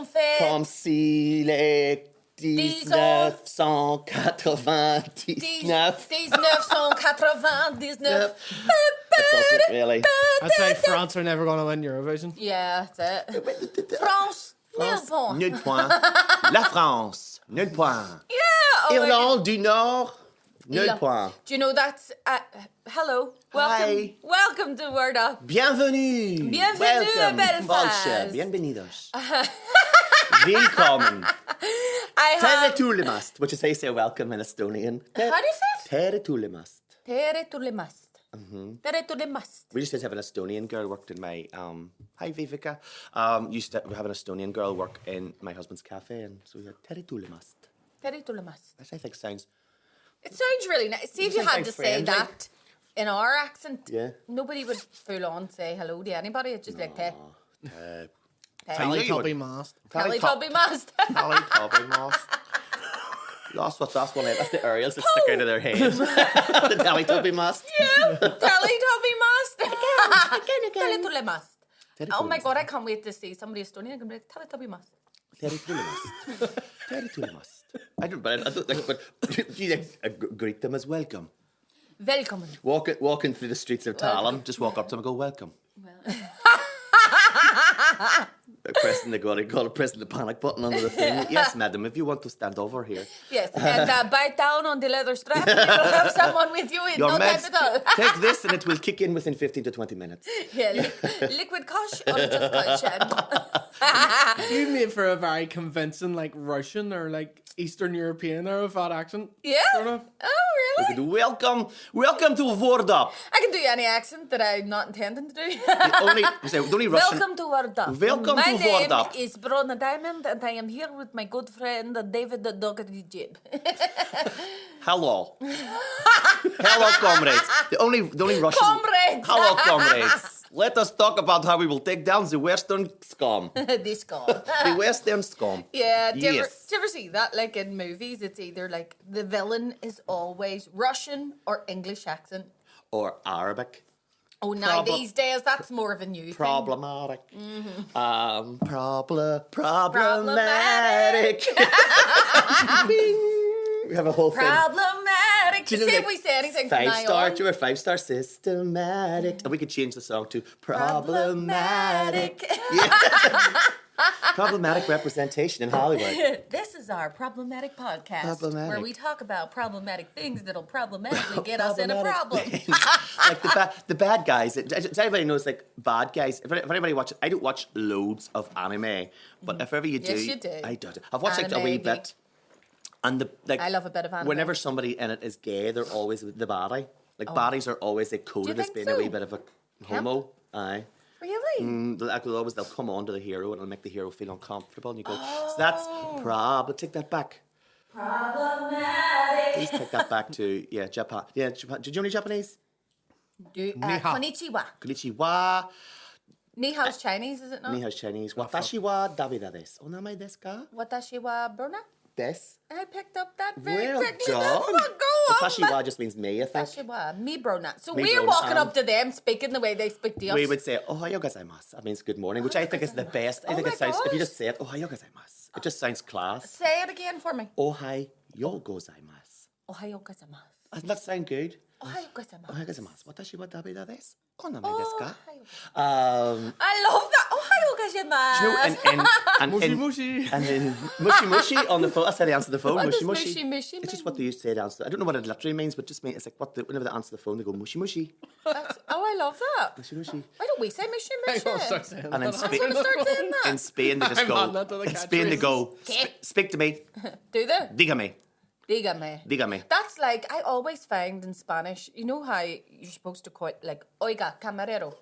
en fait. Comme si les 1999. 1999. It doesn't really. I'd say France are never going to win Eurovision. Yeah, that's it. France, nul point. Nul point. La France, nul point. Yeah. Oh Irlande du Nord, nul point. Do you know that's... hello. Hi. Welcome to Word Up. Bienvenue. Bienvenue à Welcome. Belfast. Bolsche. Bienvenidos. Willkommen. Tere tulemast, which is how you say welcome in Estonian. How do you say it? Tere tulemast. Tere tulemast. Tere tulemast. We just have an Estonian girl worked in my hi Viveka. Used to have an Estonian girl work in my husband's cafe, and so we had Tere tulemast. Tere tulemast. Which I think sounds. It sounds really nice. See if you had to say that in our accent. Yeah. Nobody would full on say hello to anybody. It's just like te. Teletubby mast. Teletubby mast. Teletubby mast. That's one. That's the aerials that stick out of their head. The Teletubby mast. Yeah, Teletubby mast. Teletubby mast. Oh my god, I can't wait to see somebody Estonian can be like Teletubby mast. Teletubby mast. Teletubby mast. I don't like, but you greet them as welcome. Welcome. Walking through the streets of Tallinn, just walk up to them and go welcome. Pressing the panic button under the thing. Yes, madam, if you want to stand over here. Yes, and bite down on the leather strap. You will have someone with you in Your no time meds, at all. take this and it will kick in within 15 to 20 minutes. Yeah, liquid kosh or just caution. You made for a very convincing, like, Russian or, like, Eastern European or with that accent. Yeah? Sort of. Oh, We really? could do welcome to Word Up. I can do any accent that I'm not intending to do. The only Russian. Welcome to Word Up. Welcome My to Word name Up. is Bronagh Diamond, and I am here with my good friend David Doherty-Jebb. Hello. Hello, comrades. The only Russian. Comrades! Hello, comrades. Let us talk about how we will take down the Western scum. This guy. The Western scum. Yeah, do you Yes. ever see that? Like in movies, it's either like the villain is always Russian or English accent. Or Arabic. Oh, now these days, that's more of a new thing. Problematic. Mm-hmm. Problematic. Bing. We have a whole thing. Problematic. Do you know, See like, if we say anything from now 5-star, on. do a 5-star systematic. And we could change the song to problematic. Problematic representation in Hollywood. This is our problematic podcast, Problematic. where we talk about problematic things that'll problematically get us in a problem. Like the bad guys. Does anybody knows like bad guys? If anybody watches, I don't watch loads of anime, but if ever you do, Yes, you do. I do. I've watched like a Anime wee geek. bit. And I love a bit of anime. Whenever somebody in it is gay, they're always the baddie. Like baddies are always like coded as think being so? a wee bit of a homo. Aye. Really? They'll come on to the hero and it'll make the hero feel uncomfortable. And you go, so that's problem. Take that back. Problematic. Please take that back to Japan. Yeah, Japan. Did you know Japanese? Konnichiwa. Konnichiwa. Ni hao's Chinese, is it not? Ni hao Chinese. Watashi wa Davida desu. Onamai desu ka? Watashi wa Bronagh? Desu. I picked up that very Well quickly. done. Go on. Watashi wa just means me, I think. Watashi wa me Bronagh. So Me we're Bronagh, walking up to them, speaking the way they speak to us. We would say ohayo gozaimasu. That means good morning, which I think is the best. I think my it sounds, if you gosh. just say it, ohayo gozaimasu. It just sounds class. Say it again for me. Ohayo gozaimasu. Ohayo gozaimasu. Doesn't that sound good? Ohayo gozaimasu. Ohayo gozaimasu. Watashi wa Davida desu. Onamai desu ka? Ohayo. I love that. Ohayo gozaimasu. Do you know, Mushy. and then mushy on the phone. That's how they answer the phone. What mushy does mushy. mushy It's just mean? what they used to say to answer. I don't know what it literally means, but just mean it's like whenever they answer the phone, they go mushy mushy. I love that. Mushy mushy. Why don't we say mushy I'm mushy? gonna start saying And in that. Spain, gonna start saying that. in Spain they just I'm on that to go. the In Spain they go. Okay. Speak to me. Do they? Dígame. Dígame. That's like, I always find in Spanish, you know how you're supposed to call it, like, oiga, camarero.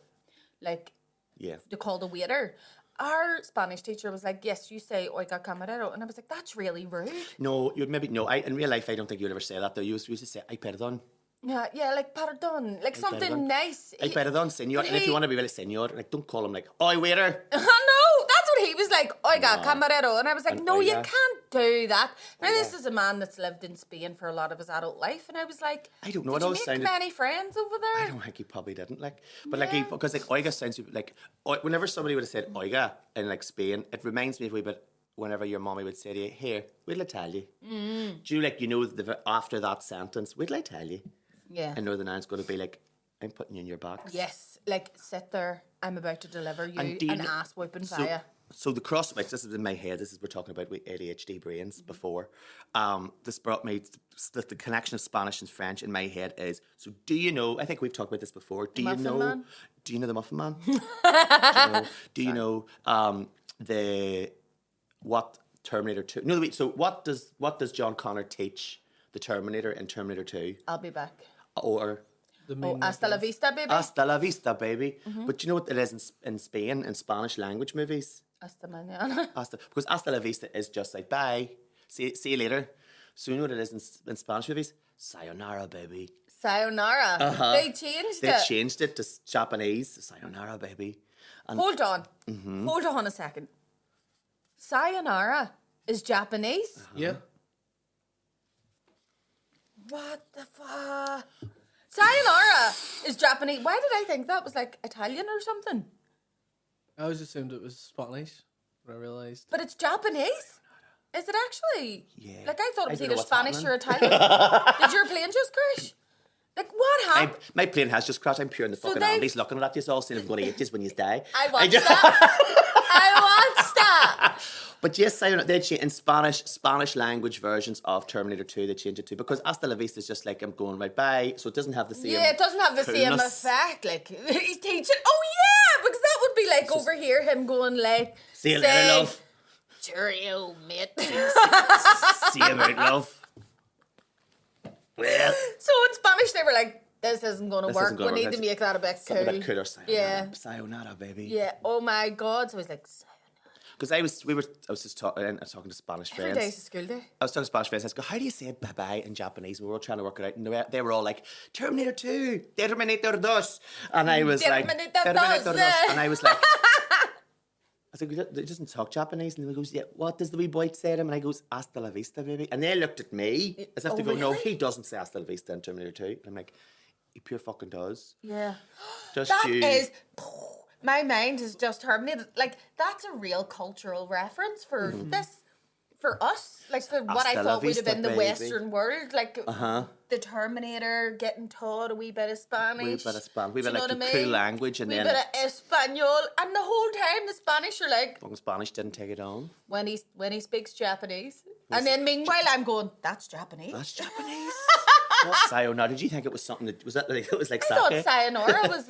Like, Yeah. to call the waiter. Our Spanish teacher was like, yes, you say oiga, camarero. And I was like, that's really rude. No, you'd maybe no. In real life, I don't think you'd ever say that though. You used to say "ay perdón." Yeah, like, pardon. Like, something perdón. nice. Ay perdón, señor. But And if you want to be really señor, like don't call him like "oi waiter." No, that's what he was like, oiga, camarero. And I was like, And no, you oiga. can't do that. Now, this is a man that's lived in Spain for a lot of his adult life. And I was like, I don't know. Did It you always make sounded. many friends over there? I don't think he probably didn't like, but like because like oiga sounds like whenever somebody would have said oiga in like Spain, it reminds me of a wee bit whenever your mommy would say to you, "Here, what'll I tell you?" Do you like, you know, after that sentence, what'll I tell you? Yeah. And Northern Ireland's going to be like, "I'm putting you in your box." Yes, like sit there. I'm about to deliver you And do you an kn- ass whooping fire. So the cross, like, this is in my head. This is, we're talking about with ADHD brains before. This brought me the connection of Spanish and French in my head is. So do you know? I think we've talked about this before. Do you know? Man? Do you know the Muffin Man? do you know what Terminator 2? No, wait. So what does John Connor teach the Terminator in Terminator 2? I'll be back. Or Hasta la vista, baby. Hasta la vista, baby. But you know what it is in Spain, in Spanish language movies? Hasta mañana. Because hasta la vista is just like bye, see you later. So you know what it is in Spanish movies? Sayonara, baby. Sayonara. They changed They it. changed it to Japanese. Sayonara, baby. And Hold on. Hold on a second. Sayonara is Japanese? Yeah. What the fuck? Sayonara is Japanese. Why did I think that was like Italian or something? I always assumed it was Spanish, but I realised. But it's Japanese? Is it actually? Yeah. Like I thought it I was don't know either what's Spanish happening. or Italian. Did your plane just crash? Like what happened? my plane has just crashed. I'm pure in the fucking they've- Andes looking at you all saying I'm going to eat this when you die. I watched that. I watched that. But yes, Sayonara, they change in Spanish language versions of Terminator 2, they change it to, because hasta la vista is just like I'm going right by, so it doesn't have the same. Yeah, it doesn't have the same coolness. effect. Like he's teaching. Oh yeah, because that would be like over here him going like, See you later, love. Cheerio, mate. See you, mate, love. Well, So in Spanish they were like, "This isn't going to This work. isn't gonna We work. need to make that a bit cool." something a bit cooler. Sayonara, Yeah. sayonara, baby. Yeah. Oh my god. So I was like, Because I was just talking to Spanish every friends. day's a school day. I was talking to Spanish friends. I go, "How do you say bye bye in Japanese?" We were all trying to work it out, and they were all like, "Terminator 2, Terminator 2," and I was like, Terminator 2. and I was like. I was like, "He doesn't talk Japanese." And he goes, "Yeah, what does the wee boy say to him?" And I goes, "Hasta la vista, baby." And they looked at me as if Oh, to go, "No, really? he doesn't say hasta la vista in Terminator 2. And I'm like, he pure fucking does. Yeah. Just That you. is. My mind is just terminated. Like that's a real cultural reference for this. For us, like for what I Hasta la thought would have vista, been the baby. Western world, like the Terminator getting taught a wee bit of Spanish, Wee bit of Spanish, wee Do you bit know like what I the cool mean? language, and wee then bit of Espanol, and the whole time the Spanish are like fucking Spanish didn't take it on. when he speaks Japanese, and then meanwhile I'm going, that's Japanese. That's Japanese. Sayonara. Did you think it was something that was that like it was like I thought sake? sayonara was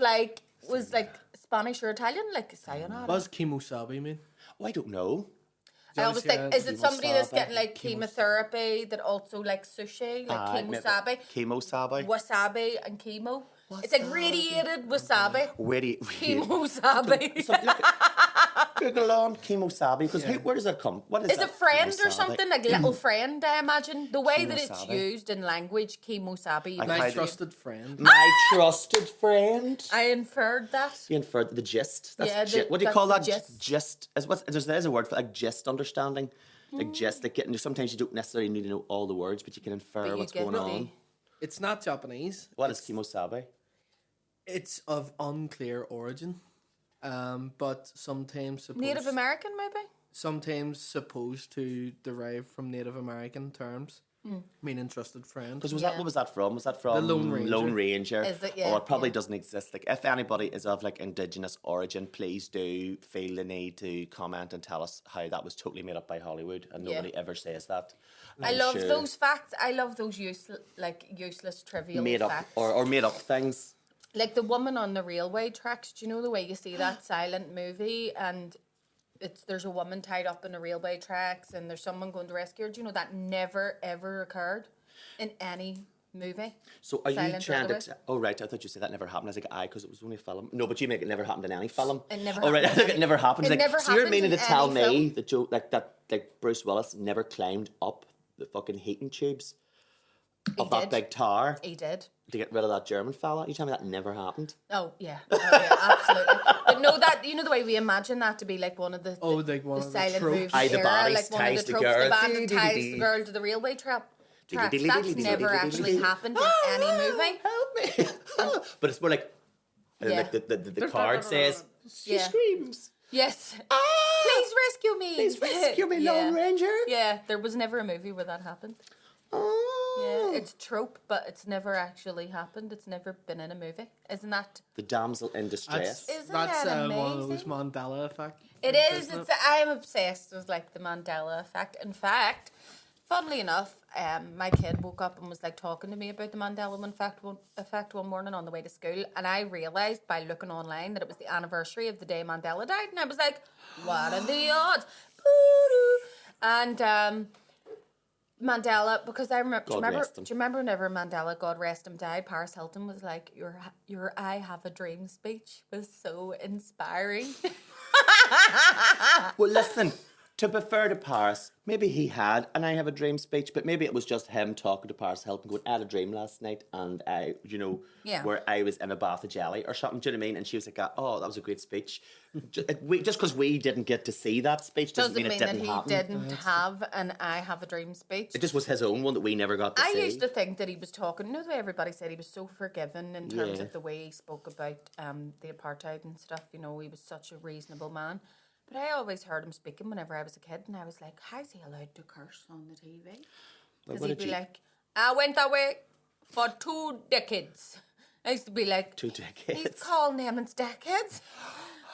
like Spanish or Italian, like sayonara. What does kimosabi mean? Oh, I don't know. I always think, is it somebody that's Kimosabi. getting like chemotherapy that also like sushi, like chemosabi, Chemosabi. wasabi and chemo? It's like radiated wasabi. Where Chemosabi. Google on chemosabi because where does that come? What is Is that? it friend or Chemosabi? something? Like little friend, I imagine. The way that it's Chemosabi. used in language, chemosabi. I My tried it. trusted friend. My trusted friend. I inferred that. You inferred the gist. That's Yeah, what do you that's call the that? gist. Gist. There's a word for like gist understanding. Like gist, like getting. Sometimes you don't necessarily need to know all the words, but you can infer But you what's get going the- on. It's not Japanese. What is chemosabi? It's of unclear origin, but sometimes Native American, maybe? sometimes supposed to derive from Native American terms, meaning trusted friend. Because Yeah. what was that from? Was that from Lone Ranger. Lone Ranger? Is it? Oh, Yeah, it probably yeah. doesn't exist. Like, if anybody is of like indigenous origin, please do feel the need to comment and tell us how that was totally made up by Hollywood, and Yeah. nobody ever says that. I I'm love sure. those facts. I love those useless trivial made up facts. or made up things. Like the woman on the railway tracks. Do you know the way you see that silent movie and there's a woman tied up in the railway tracks and there's someone going to rescue her? Do you know that never ever occurred in any movie? So are you Silent trying to? Railway? Oh right, I thought you said that never happened. I was like, aye, because it was only a film. No, but you make it never happened in any film. It never Oh right, I happened in think it any- never happened. it Like, never so you're happened meaning to in tell any me film. that Joe, like Bruce Willis never climbed up the fucking heating tubes of that did. big tower He did. to get rid of that German fella? You tell me that never happened? Oh yeah, absolutely. But no, that you know the way we imagine that to be like one of the Like one the of the silent tropes. movie Aye, the era, body like one of ties the the tropes. girl. The bandit ties the girl to the railway tracks. That's never actually happened in any movie. Help me! But it's more like, Yeah. like the card says she Yeah. screams. Yes. Please rescue me. Please rescue me, Yeah. Lone Ranger. Yeah, there was never a movie where that happened. Oh. Yeah, it's a trope, but it's never actually happened. It's never been in a movie. Isn't that? The damsel in distress. Isn't That's that one of those amazing? Mandela effect. It is. isn't It's. I'm obsessed with like the Mandela effect. In fact, funnily enough, my kid woke up and was like talking to me about the Mandela effect one morning on the way to school, and I realized by looking online that it was the anniversary of the day Mandela died, and I was like, "What are the odds?" And Mandela, because I remember. Do you remember whenever Mandela, God rest him, died? Paris Hilton was like, "Your I have a dream" speech was so inspiring. Well, listen, to be fair to Paris, maybe he had an I Have a Dream speech, but maybe it was just him talking to Paris Hilton going, I had a dream last night and where I was in a bath of jelly or something, do you know what I mean? And she was like, oh, that was a great speech. Just because we didn't get to see that speech doesn't mean it didn't happen. That he didn't have an I Have a Dream speech. It just was his own one that we never got to see. I used to think that he was talking, you know the way everybody said he was so forgiving in terms of the way he spoke about the apartheid and stuff, he was such a reasonable man. But I always heard him speaking whenever I was a kid, and I was like, how's he allowed to curse on the TV? Because he'd be like, I went away for 2 decades. I used to be like, 2 decades? He's calling names decades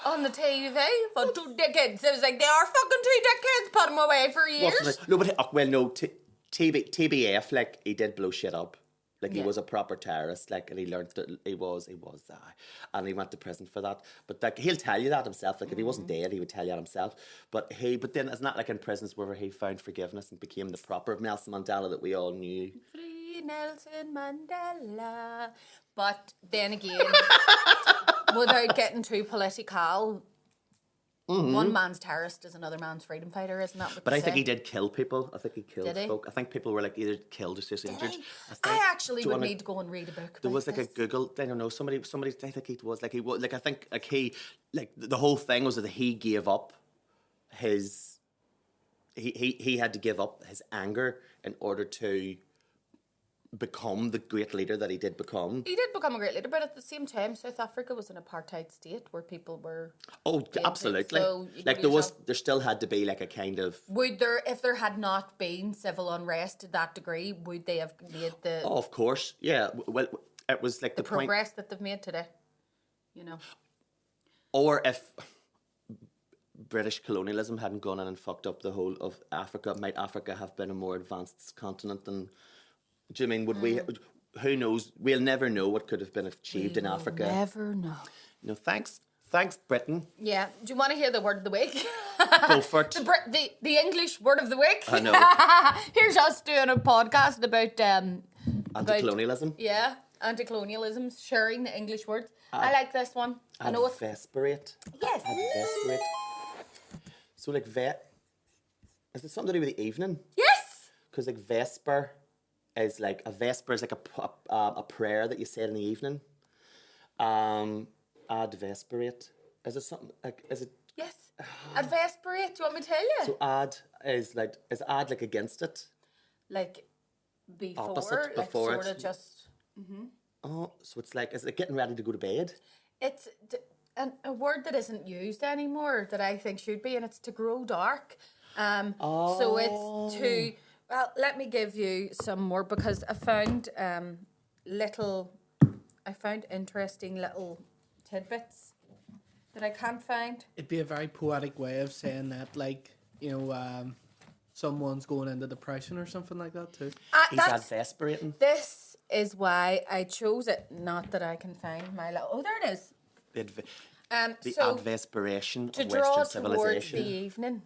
on the TV for 2 decades. I was like, they are fucking 2 decades, put him away for years. No, but TBF, like, he did blow shit up. Like, he was a proper terrorist, like, and he learned that he was, and he went to prison for that. But, like, he'll tell you that himself. Like, if he wasn't dead, he would tell you that himself. But then it's not like in prisons where he found forgiveness and became the proper Nelson Mandela that we all knew. Free Nelson Mandela. But then again, without getting too political, one man's terrorist is another man's freedom fighter, isn't that what But they I think say? he did kill people. I think he killed Did he? folk. I think people were like either killed or just injured. I actually would need to go and read a book. There was like a Google. I don't know. Somebody. I think he was like he was like I think like he like the whole thing was that he gave up his. He had to give up his anger in order to become the great leader that he did become. He did become a great leader, but at the same time, South Africa was an apartheid state where people were. Oh, absolutely! So like there still had to be like a kind of. Would there, if there had not been civil unrest to that degree, would they have made the? Oh, of course, yeah. Well, it was like the progress that they've made today, Or if British colonialism hadn't gone in and fucked up the whole of Africa, might Africa have been a more advanced continent than? Do you mean, would we? Who knows? We'll never know what could have been achieved in Africa. Never know. Thanks, Britain. Yeah. Do you want to hear the word of the week? Go for it. The English word of the week. I know. Here's us doing a podcast about Anti-colonialism. Anti-colonialism, sharing the English words. I like this one. I know it's Advesperate. Yes. Advesperate. So like is it something to do with the evening? Yes. Because like vesper is like a prayer that you said in the evening. Advesperate. Is it something like Yes. Advesperate. Do you want me to tell you? So ad is ad like against it? Like before. Opposite, like before sort it. of just. Oh, so it's like, is it getting ready to go to bed? It's a word that isn't used anymore that I think should be, and it's to grow dark. So it's to. Well, let me give you some more because I found interesting little tidbits that I can't find. It'd be a very poetic way of saying that, like, someone's going into depression or something like that too. He's advesperating. This is why I chose it. Not that I can find my little. Oh, there it is. The advesperation to of draw Western towards civilization. the evening.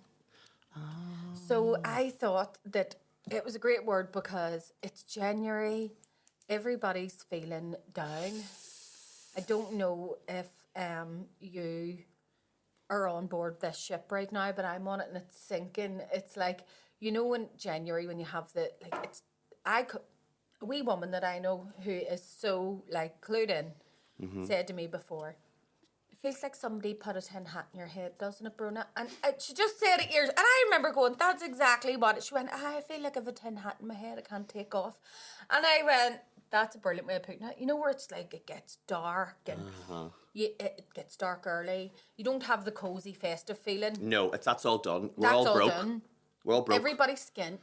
So I thought that it was a great word because it's January. Everybody's feeling down. I don't know if you are on board this ship right now, but I'm on it and it's sinking. It's like, in January when you have a wee woman that I know who is so like clued in said to me before, it feels like somebody put a tin hat in your head, doesn't it, Bronagh? And she just said it years, and I remember going, that's exactly what it. She went, I feel like I have a tin hat in my head, I can't take off. And I went, that's a brilliant way of putting it. Where it's like it gets dark and it gets dark early. You don't have the cozy festive feeling. No, that's all done. We're That's all all broke. done. We're all broke. Everybody's skint.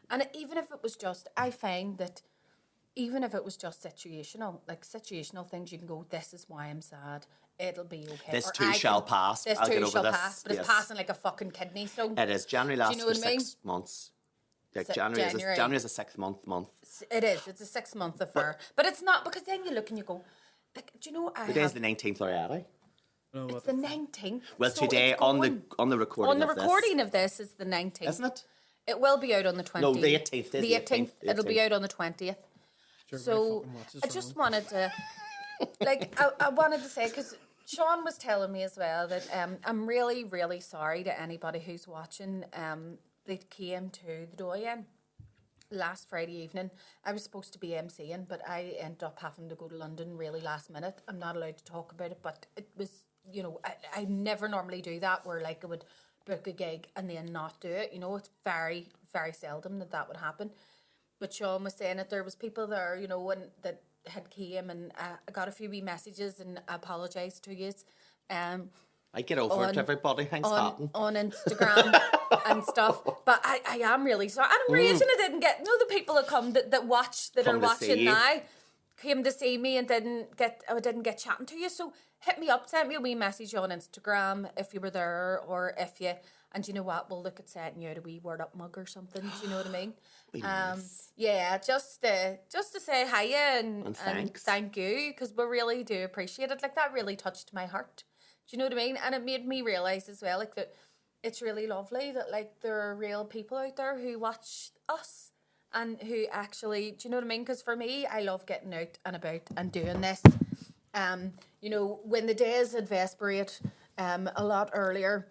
And even if it was just, I find that even if it was just situational things, you can go, this is why I'm sad. It'll be okay. This Or too shall pass. This I'll too get over shall this. pass. But Yes. it's passing like a fucking kidney stone. It is. January lasts know for what I mean? 6 months. Like January. January is a 6-month. It is. It's a 6-month affair. But it's not, because then you look and you go, like, do you know, The day is the 19th already. it's the 19th. Well, So today it's on going. the recording On the of this, recording of this is the 19th. isn't it? It will be out on the 20th. No, the 18th. The 18th. It'll be out on the 20th. Sure, So my fucking watch is I just wrong. wanted to, I wanted to say, because Sean was telling me as well that I'm really, really sorry to anybody who's watching that came to the Doyen last Friday evening. I was supposed to be emceeing, but I ended up having to go to London really last minute. I'm not allowed to talk about it, but it was, you know, I never normally do that, where like I would book a gig and then not do it. You know, it's very, very seldom that would happen. But Sean was saying that there was people there, you know, that had came, and I got a few wee messages, and I apologise to you. I get over it, everybody. Thanks, Hatton. On Instagram and stuff. But I am really sorry. And I'm raging I didn't get, the people that come that watch, that Come are to see watching you. now, came to see me and didn't get chatting to you. So hit me up, send me a wee message on Instagram if you were there, or if you, and you know what, we'll look at setting you out a wee word up mug or something. Do you know what I mean? Nice. Yeah, just to say hi and thanks. thank you, because we really do appreciate it. Like, that really touched my heart. Do you know what I mean? And it made me realise as well, like, that it's really lovely that, like, there are real people out there who watch us and who actually, do you know what I mean? Because for me, I love getting out and about and doing this. You know, when the day is Advesperate, a lot earlier,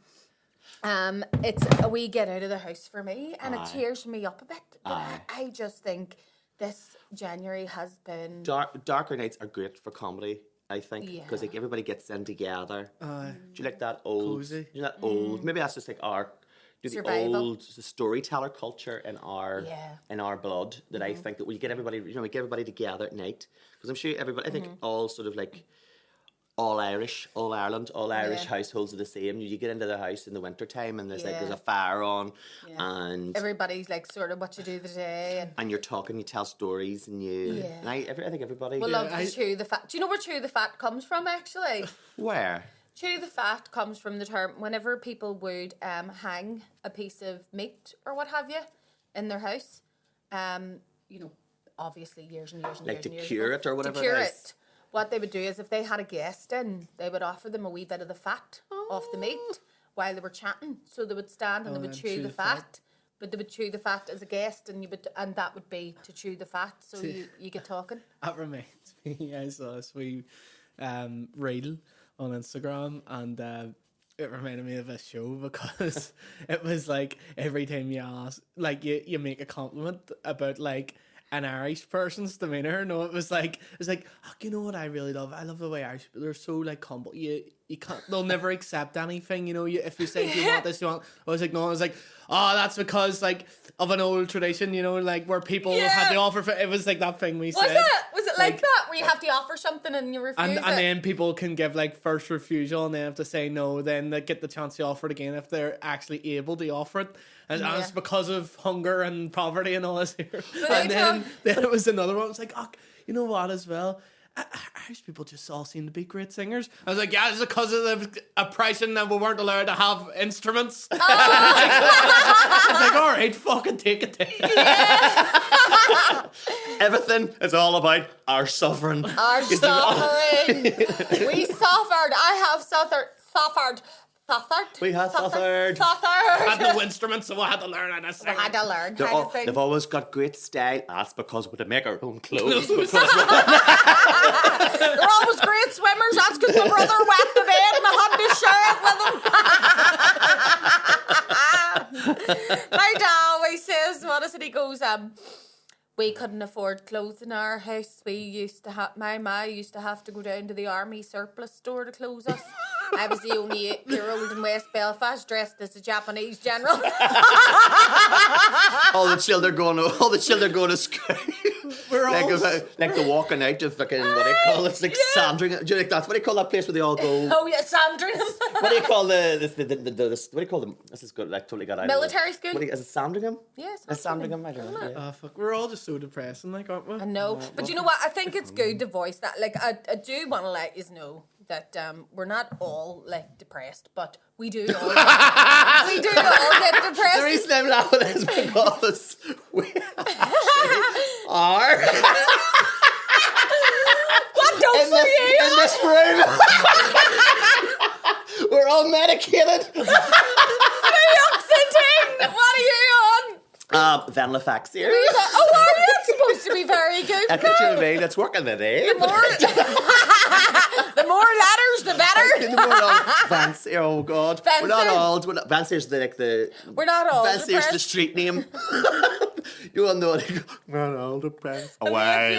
it's a wee get out of the house for me, and it cheers me up a bit. But I just think this January has been... Darker nights are great for comedy, I think, because Yeah. like everybody gets in together. Do you like that old? Cozy. You know that old? Maybe that's just like our Survival. the storyteller culture in our blood. That I think that we get everybody, we get everybody together at night, because I'm sure everybody. I think all sort of like all Irish, all Ireland, all Irish households are the same. You get into the house in the winter time, and there's like there's a fire on, and everybody's like, sort of, what you do today, and you're talking, you tell stories, and you. And I think everybody. we love to chew the fat. Do you know where chew the fat comes from, actually? Where? Chew the fat comes from the term whenever people would hang a piece of meat or what have you in their house. You know, obviously years and years and Like years to and years cure ago, it or whatever to cure it is. it. What they would do is, if they had a guest in, they would offer them a wee bit of the fat off the meat while they were chatting. So they would stand and they would chew the fat. But they would chew the fat as a guest, and that would be to chew the fat, so you get talking. That reminds me, I saw this wee reel on Instagram, and it reminded me of a show, because it was like every time you ask, like you make a compliment about like an Irish person's demeanour. No, it was like, oh, you know what I really love? I love the way Irish people are so like humble. You can't, they'll never accept anything. You know, if you say, do you want this, you want? I was like, no. I was like, oh, that's because like of an old tradition. You know, like where people had the offer for. It was like that thing we said. Was it like that, where you have to offer something and you refuse it? And then people can give like first refusal, and they have to say no. Then they get the chance to offer it again if they're actually able to offer it. And it's because of hunger and poverty and all this here. And then it was another one. It was like, oh, you know what, as well? Irish people just all seem to be great singers. I was like, yeah, it's because of the oppression that we weren't allowed to have instruments. Oh. I was like, all right, fucking take it then. Yeah. Everything is all about our suffering. Our suffering. We suffered. I have suffered. We have suffered. I had no instruments, so I had to learn how to sing. I had to learn how to sing. They've always got great style. That's because we make our own clothes. They're always great swimmers. That's because my brother wet the bed and I had to share it with him. My dad always says, what is it? He goes, we couldn't afford clothes in our house. We used to have, my ma used to have to go down to the army surplus store to clothe us. I was the only 8-year-old in West Belfast dressed as a Japanese general. all the children going to school. We're all like the walking out of fucking, what do you call it? It's like Sandringham. Do you like that? What do you call that place where they all go? Oh yeah, Sandringham. What do you call this? What do you call them? This is good. Like totally got out. Military school. Is it Sandringham? Yes. Is Sandringham? I don't know. Yeah. fuck. We're all just so depressing, like, aren't we? I know, but you know what? I think it's good to voice that. Like, I do want to let you know that we're not all like depressed, but we do all we do all get depressed. The reason I'm laughing is because we are What don't say you? in this room. We're all medicated. Fluoxetine. What are you on? Venlafax here. Oh, are you? It's supposed to be very good. I get you mean. It's working today. The more letters, the better. Vance, oh God. Vance We're not all. Vance is the We're not all Vance is the depressed. street name. You all know it. We're not all depressed. Oh, I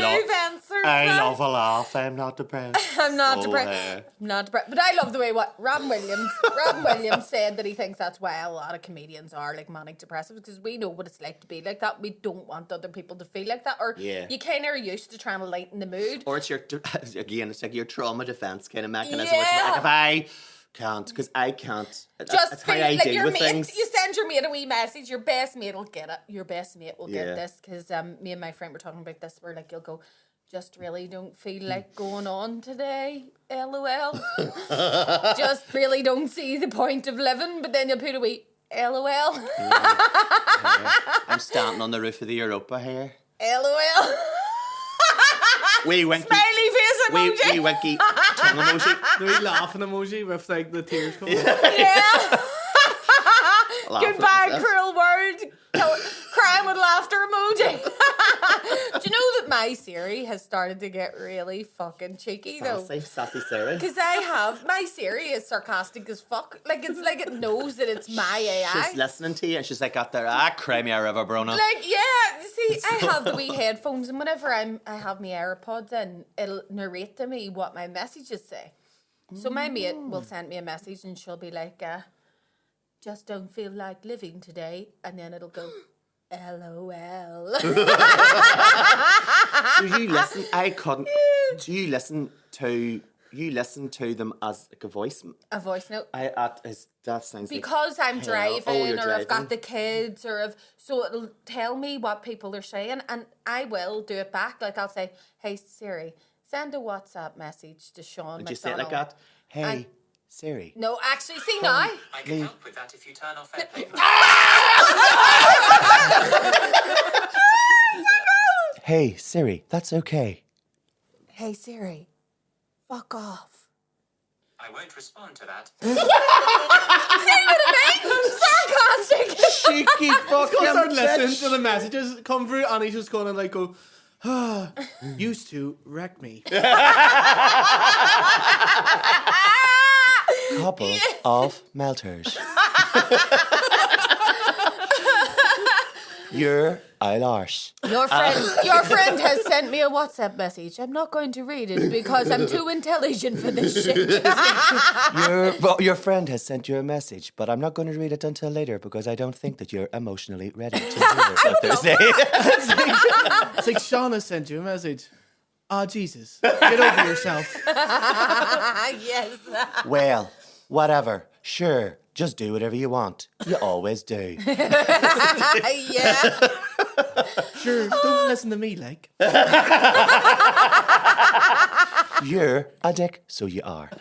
love a laugh. I'm not depressed. I'm not depressed. I'm not depressed. But I love the way what Robin Williams said that he thinks that's why a lot of comedians are like manic depressive, because we know what it's like to be like that. We don't want other people to feel like that, or you kind of are used to trying to lighten the mood. Or it's it's like your trauma defense kind of mechanism. Yeah. It's like if I can't, because I can't. Just that's how feel I like deal your with mate. things. You send your mate a wee message. Your best mate will get it. Your best mate will get this, because me and my friend were talking about this. We're like, you'll go, just really don't feel like going on today. LOL. Just really don't see the point of living. But then you'll put a wee LOL. I'm standing on the roof of the Europa here. LOL. Wee winky. Smiley face emoji. Wee winky tongue emoji. The wee laughing emoji with like the tears coming. Yeah. Goodbye, Laugh. cruel world. Crying with laughter emoji. Do you know that my Siri has started to get really fucking cheeky though? Sassy Siri. Because my Siri is sarcastic as fuck. Like, it's like it knows that it's my AI. She's listening to you and she's like out there, cry me a river, Bronagh. Like, yeah, see, I have the wee headphones, and whenever I have my AirPods in, it'll narrate to me what my messages say. So my mate will send me a message and she'll be like, just don't feel like living today, and then it'll go, LOL. So you listen, I couldn't, do you listen to them as like a voice? A voice note. That sounds Because like I'm hell. driving, Oh, you're or I've driving. got the kids, so it'll tell me what people are saying, and I will do it back. Like, I'll say, hey Siri, send a WhatsApp message to Sean Did you say McDonald. it like that? Hey, Siri. No, actually, see now. I can help with that if you turn off airplane mode. Hey, Siri, that's okay. Hey Siri, fuck off. I won't respond to that. See what I mean? Sarcastic. Cheeky fucking Start listening bitch. to the messages come through, and he's just going to like go, used to wreck me. Couple of melters. You're Eilars. Your friend has sent me a WhatsApp message. I'm not going to read it because I'm too intelligent for this shit. Your friend has sent you a message, but I'm not going to read it until later because I don't think that you're emotionally ready to read it. What they're saying. It's like Shauna sent you a message. Jesus, get over yourself. Yes. Well, whatever. Sure, just do whatever you want. You always do. Yeah. Sure, don't listen to me, like. You're a dick, so you are.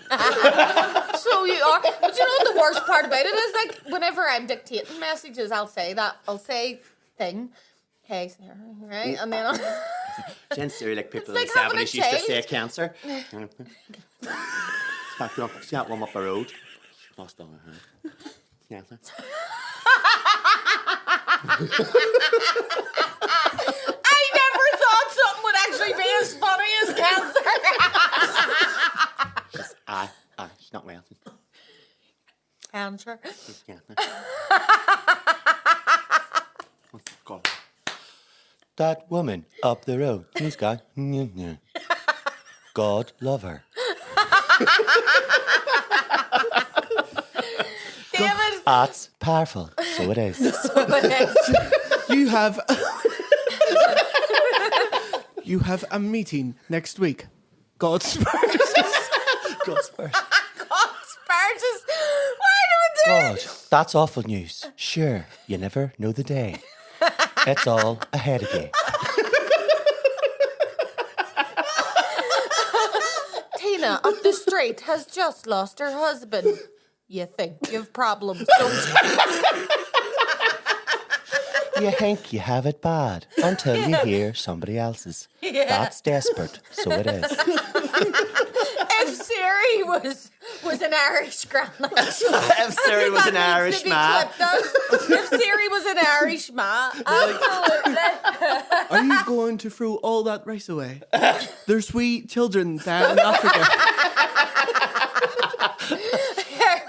So you are. But you know what the worst part about it is? Like, whenever I'm dictating messages, I'll say thing. Hey, Sarah, right? And then I'll... Jen Siri, like people It's in like the having a 70s used to say child. cancer. See that one up the road? Lost on her. Yeah. I never thought something would actually be as funny as cancer. She's not well. Cancer. Yeah. God. That woman up the road, she's got God love her. That's powerful. So it is. You have you have a meeting next week. God Spurs. God, Spurs. Sparges. Why do we do God, that's awful news. Sure, you never know the day. It's all ahead of you. Tina up the street has just lost her husband. You think you've problems, don't you? You think you have it bad until you hear somebody else's. Yeah. That's desperate. So it is. If Siri was an Irish grandma. If Siri was an Irish man. If Siri was an Irish man, absolutely. Are you going to throw all that rice away? There's sweet children down in Africa.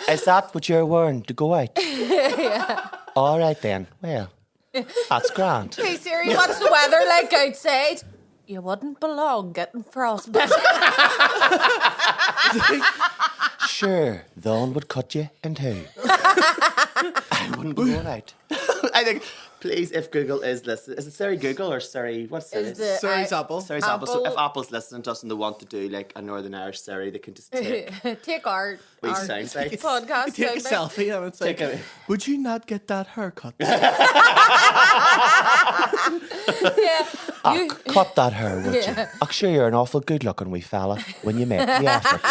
Is that what you're wearing to go out? Yeah. All right then. Well, that's grand. Hey Siri, what's the weather like outside? You wouldn't belong getting frostbite. Sure, the one would cut you in two. I wouldn't be going out. I think, please, if Google is listening, is it Siri Google or Siri? What's Siri? Siri's Apple. Siri's Apple. So if Apple's listening to us and they want to do like a Northern Irish Siri, they can just take our sound bites. podcast. Take a sound bites. selfie and it's like, would you not get that haircut? Yeah. Cut that hair, would you? I'm sure you're an awful good-looking wee fella when you make the effort.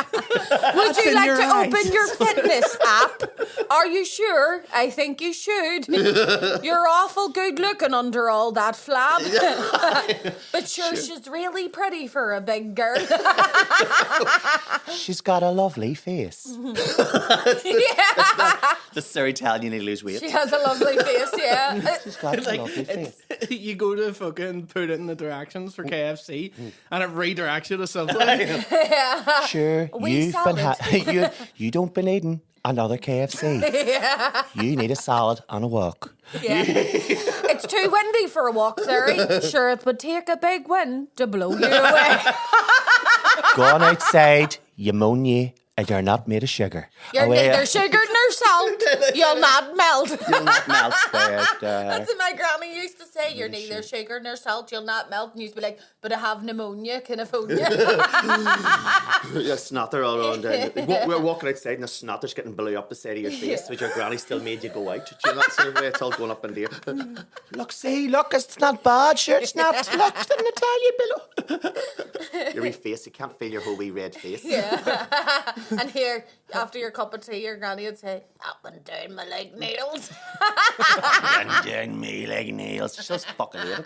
Would you in like your to eyes. open your fitness app? Are you sure? I think you should. You're awful good looking under all that flab. But sure, she's really pretty for a big girl. She's got a lovely face. The Siri telling you to lose weight. She has a lovely face, yeah. She's got a lovely face. You go to fucking put it in the directions for KFC and it redirects you to something. Sure, wee you've been salad. you don't been eating another KFC. You need a salad and a walk. Yeah. It's too windy for a walk, Siri. Sure, it would take a big wind to blow you away. Go on outside, you moan ye, and you're not made of sugar. You're Away- neither sugar nor salt. You'll not melt. You'll not melt. That's what my granny used to say. You're neither sugar nor salt. You'll not melt. And used to be like, but I have pneumonia. Can I phone you? Yeah, snother all around. We're walking outside and the snotter's getting blew up the side of your face, but your granny still made you go out. Do you know that sort of way? It's all going up in there. Look, it's not bad. Sure, it's not. Look, didn't I tell you below? Your wee face, you can't feel your whole wee red face. Yeah. And here, after your cup of tea, your granny would say, up and down my leg nails. And down me like nails. Just fucking hate it.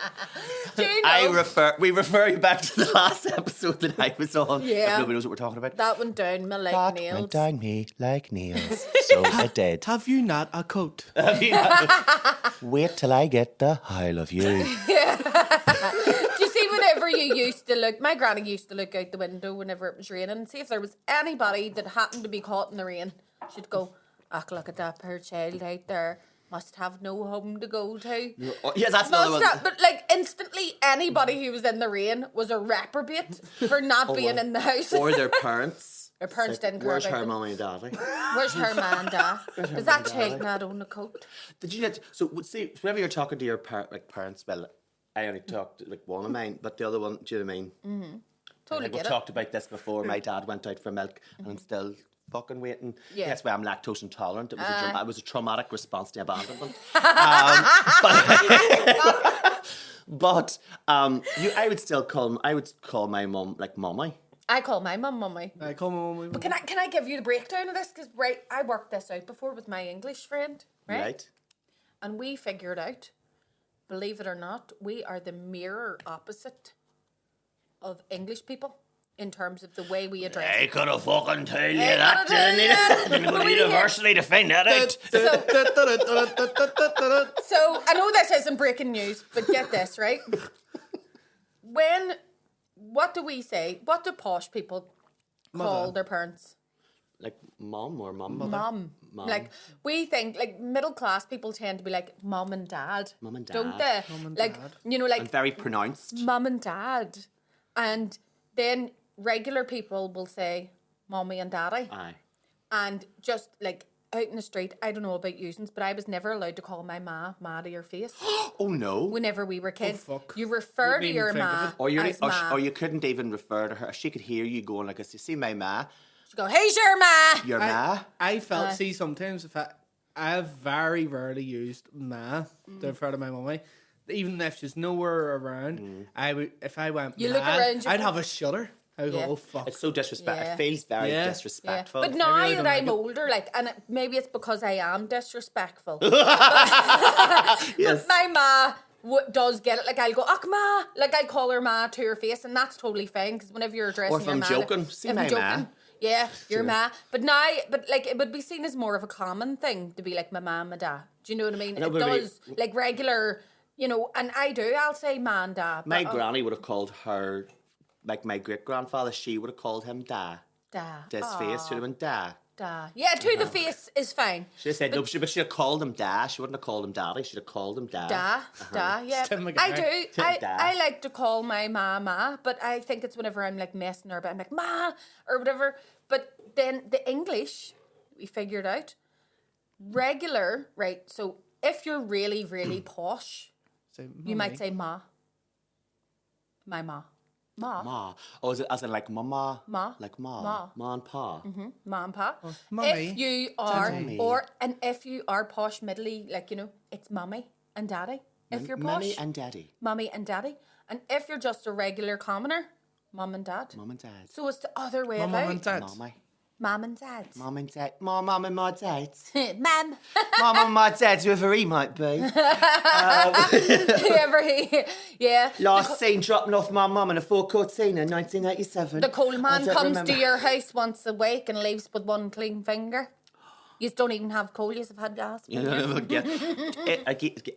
Do you know? We refer you back to the last episode that I was on. Yeah. If nobody knows what we're talking about. That went down my leg That nails. went down me like nails. So it did. Have you not a coat? Wait till I get the howl of you. Do you see whenever you used to look, my granny used to look out the window whenever it was raining and see if there was anybody that happened to be caught in the rain. She'd go, ach, look at that poor child out there. Must have no home to go to. Oh, yeah, that's another one. But like instantly anybody who was in the rain was a reprobate for not being in the house. Or their parents. Their parents didn't care Where's about her them. mummy and daddy? Where's her man and dad? Does that child not own a coat? Did you get so? See, whenever you're talking to your parents, well, I only talked to like one of mine, but the other one, do you know what I mean? Totally We've get it. talked about this before. My dad went out for milk, and I'm still fucking waiting. Yeah. That's why I'm lactose intolerant. It was a traumatic response to abandonment. But I would call my mum like mummy. I call my mum mummy. I call my mum. But can I give you the breakdown of this? Because I worked this out before with my English friend, right? And we figured out, believe it or not, we are the mirror opposite of English people in terms of the way we address. I could have fucking tell you I that, coulda told you didn't that. I? Didn't go to university to find that out. So I know this isn't breaking news, but get this, right? What do we say? What do posh people call their parents? Like mom or mum? Mom. Like, we think, like, middle class people tend to be like mom and dad. Mum and dad. Don't they? Mum and like, dad. you know, like And very pronounced. mum and dad. And then regular people will say mommy and daddy. Aye. And just like out in the street, I don't know about usings, but I was never allowed to call my ma to your face. Oh no. Whenever we were kids, fuck. you refer Wouldn't to even your think of ma it. Or as you ma. couldn't even refer to her. She could hear you going like, "You see my ma, She'd go, "Who's your ma?" your ma." I felt, see, sometimes if I have very rarely used ma to refer to my mummy. Even if she's nowhere around, I would, if I went You ma, look around, you I'd go- have a shudder. I would Yeah. go, oh fuck. It's so disrespectful. Yeah. It feels very Yeah. disrespectful. But now really that don't I'm like it. older, like, and maybe it's because I am disrespectful. Yes. But my ma does get it. Like, I'll go, "Oh, ma," like I call her ma to her face, and that's totally fine. Because whenever you're addressing Or if your I'm ma, joking, "See if my I'm ma." joking, yeah, your ma. But now, like, it would be seen as more of a common thing to be like my ma, my dad. Do you know what I mean? No, It but does, like regular, you know, and I do. I'll say ma and dad. My but, granny would have called her, like my great grandfather. She would have called him Da. Da. To his face, she'd have been Da. Da. Yeah, to the face is fine. She just said no. But she'd have called him Da. She wouldn't have called him Daddy. She'd have called him Da. Da, yeah. Tim I McGuire. do. Tim Da. I like to call my ma, but I think it's whenever I'm like messing her about, I'm like, ma, or whatever. But then the English, we figured out, regular, right? So if you're really, really posh, Say, you might "Mummy." say ma. My ma. Ma. Ma. Oh, is it as in like mama? Ma. Like ma. Ma. Ma and pa. Ma and pa. Mummy. If you are, Mummy. and if you are posh, middly, like, you know, it's mummy and daddy. If you're posh, Mummy and daddy. mummy and daddy. And if you're just a regular commoner, mum and dad. Mum and dad. So it's the other way Mum about. and dad. Mommy. Mum and dad. Mum and dad. Mum and my dad. Mum. Mum and my dad, whoever he might be. Whoever he, yeah. Last scene dropping off my mum in a forecourt scene in 1987. The coal I man don't comes remember. to your house once a week and leaves with one clean finger. You don't even have coal, you have had gas. Yeah.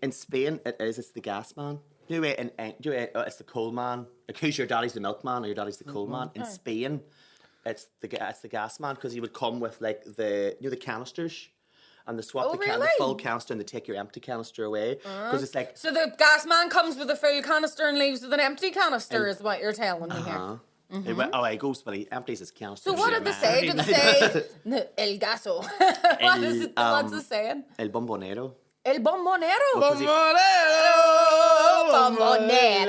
In Spain, it's the gas man. It's the coal man. Like, who's your daddy's the milkman or your daddy's the coal man? In Spain, it's the gas man because he would come with like the canisters, and they swap the really? full canister and they take your empty canister away because it's like. So the gas man comes with a full canister and leaves with an empty canister, is what you're telling me here. He goes, but he empties his canister. So what did they say? Did they say El Gaso? What is it? What's it saying? El bombonero. El Bombonero. Because he- Bombonero.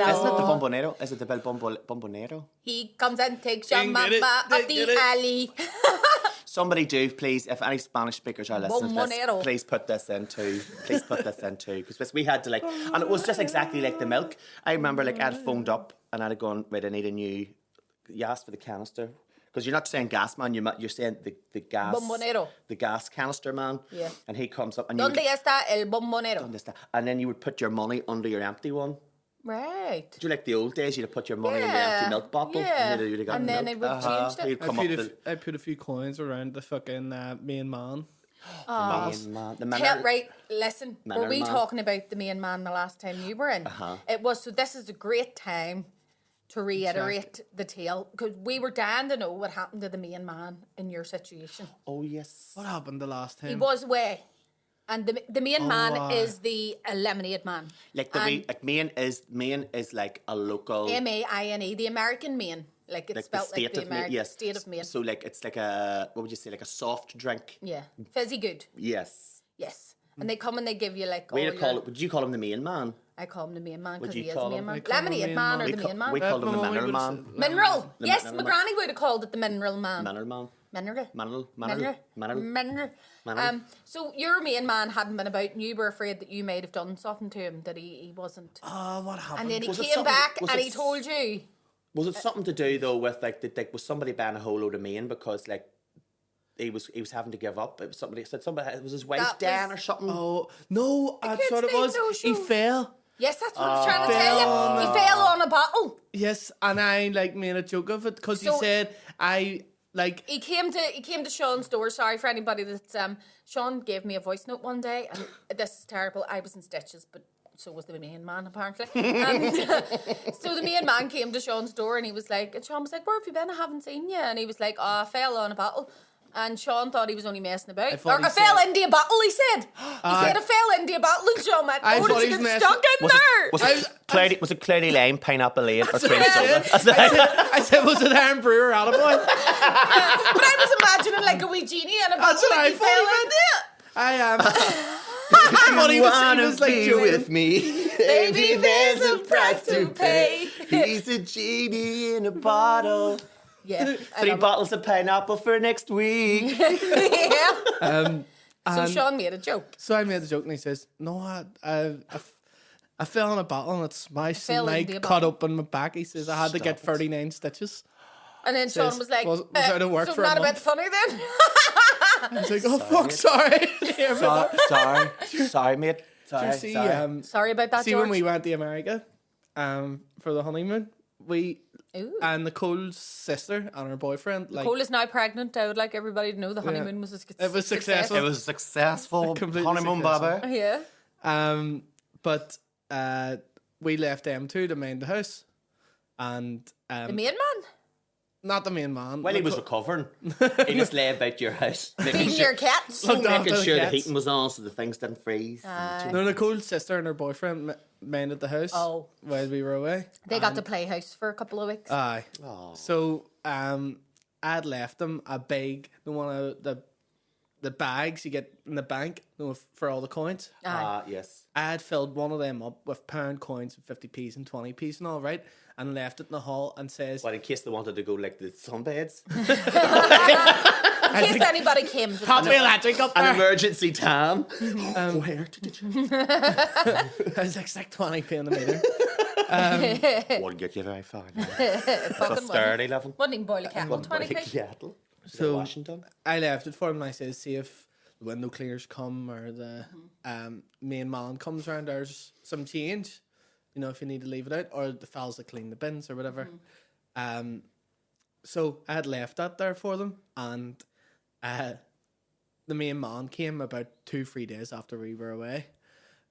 Isn't it the bombonero? Is it the bel bombonero? He comes and takes your Ding, mama get it, up ding, the get it. alley. Somebody do, please, if any Spanish speakers are listening to this, Bombonero. please put this in too. Please put this in too. Because we had to like, and it was just exactly like the milk. I remember like I'd phoned up and I'd gone, wait, I need a new, you asked for the canister. Because you're not saying gas man, you're saying the gas. Bombonero. The gas canister man. Yeah. And he comes up and you ¿Dónde está el bombonero? would, and then you would put your money under your empty one. Right. Did you like the old days? You'd put your money in your empty milk bottle. Yeah. And, you'd have got And then milk. it would change it. He'd come up I put a few coins around the fucking main man. the man. Tell, right, listen, Man were or we man? talking about the main man the last time you were in? It was, so this is a great time to reiterate the tale, because we were dying to know what happened to the main man in your situation. Oh, yes. What happened the last time? He was away. And the main man wow. is the lemonade man. Like the way, like Maine is like a local, M-A-I-N-E, the American Maine. Like it's like the spelled state like the of Maine. American Yes. state of Maine. So like it's like a, what would you say, like a soft drink? Yeah. Fizzy good. Yes. Yes. And they come and they give you like Way all to call your, it. Would you call him the main man? I call him the main man Would because you he is call the main him? man. I call him Lemonade main man man. or We the ca- main man? we called him the My mummy mineral would man. say- Mineral. The Yes, mineral my man. granny would have called it the mineral man. Mineral man. Mineral. Mineral. So your main man hadn't been about and you were afraid that you might have done something to him that he wasn't. Oh, what happened? And then he Was it came something- back was and it he told you. Was it something to do though with like was somebody buying a whole load of Maine because like he was having to give up? It was somebody said it was his wife That Dan was- or something. Oh, no, that's kids what it need was. no He show. fell. Yes, that's what I was trying to tell you. He fell on a bottle. Yes, and I like made a joke of it because he So- said I like He came to Sean's door. Sorry for anybody that's Sean gave me a voice note one day, and this is terrible. I was in stitches, but so was the main man apparently. And, so the main man came to Sean's door, and he was like, and Sean was like, "Where have you been? I haven't seen you." And he was like, "Oh, I fell on a bottle." And Sean thought he was only messing about. thought he I fell said- into a bottle, he said. He said, I fell into a bottle, and Sean went, I "Oh, thought did he you was get messing- stuck in Was there?" it Clary Lane, Pineapple Lane, or cream what I soda? I said, was it Aaron Brewer, Attaboy? But I was imagining like a wee genie in a bottle, That's what like I he thought fell he into it. I am. But he was like be joking. with me. Baby, there's a price to pay. He's a genie in a bottle. Yeah. 3 bottles of pineapple for next week. Yeah. So And- Sean made a joke. So I made the joke and he says, no, I fell in a bottle and it smashed Fell and into a like cut bottle. up on my back. He says I had to get 39 stitches. And then Says, Sean was like, was out of work so for a not a bit month." funny then? I was like, oh fuck, sorry. Sorry, mate. Sorry, see, sorry. Sorry about that, see George. when we went to America for the honeymoon, we Ooh. and Nicole's sister and her boyfriend, like Cole is now pregnant. I would like everybody to know the honeymoon was a It was successful. It was a successful Completely honeymoon, successful. Baba. Yeah. but we left them two to mind the house, and The main man. not the main man. While he was recovering, he just lay about your house, Feeding your cats. Looked after making the sure the cats. heating was on so the things didn't freeze. No, Nicole's sister and her boyfriend minded the house Oh. while we were away. They got to play house for a couple of weeks. Aye. Aw. So I'd left them a big one of the bags you get in the bank, you know, for all the coins. Yes. I had filled one of them up with pound coins and 50p's and 20p's and all right, and left it in the hall and says, Well, in case they wanted to go like the sunbeds, In case anybody came to "Pop me a electric up an there." emergency tan. Where did you? I was like 20p in the meter. Won't get you very far. Now. It's a sturdy level. Wouldn't even boil a kettle. 20 quid. Seattle. So- Washington. I left it for him and I says, see if the window cleaners come or the main man comes around, there's some change, you know, if you need to leave it out, or the fellas that clean the bins or whatever. So I had left that there for them, and the main man came about 2-3 days after we were away,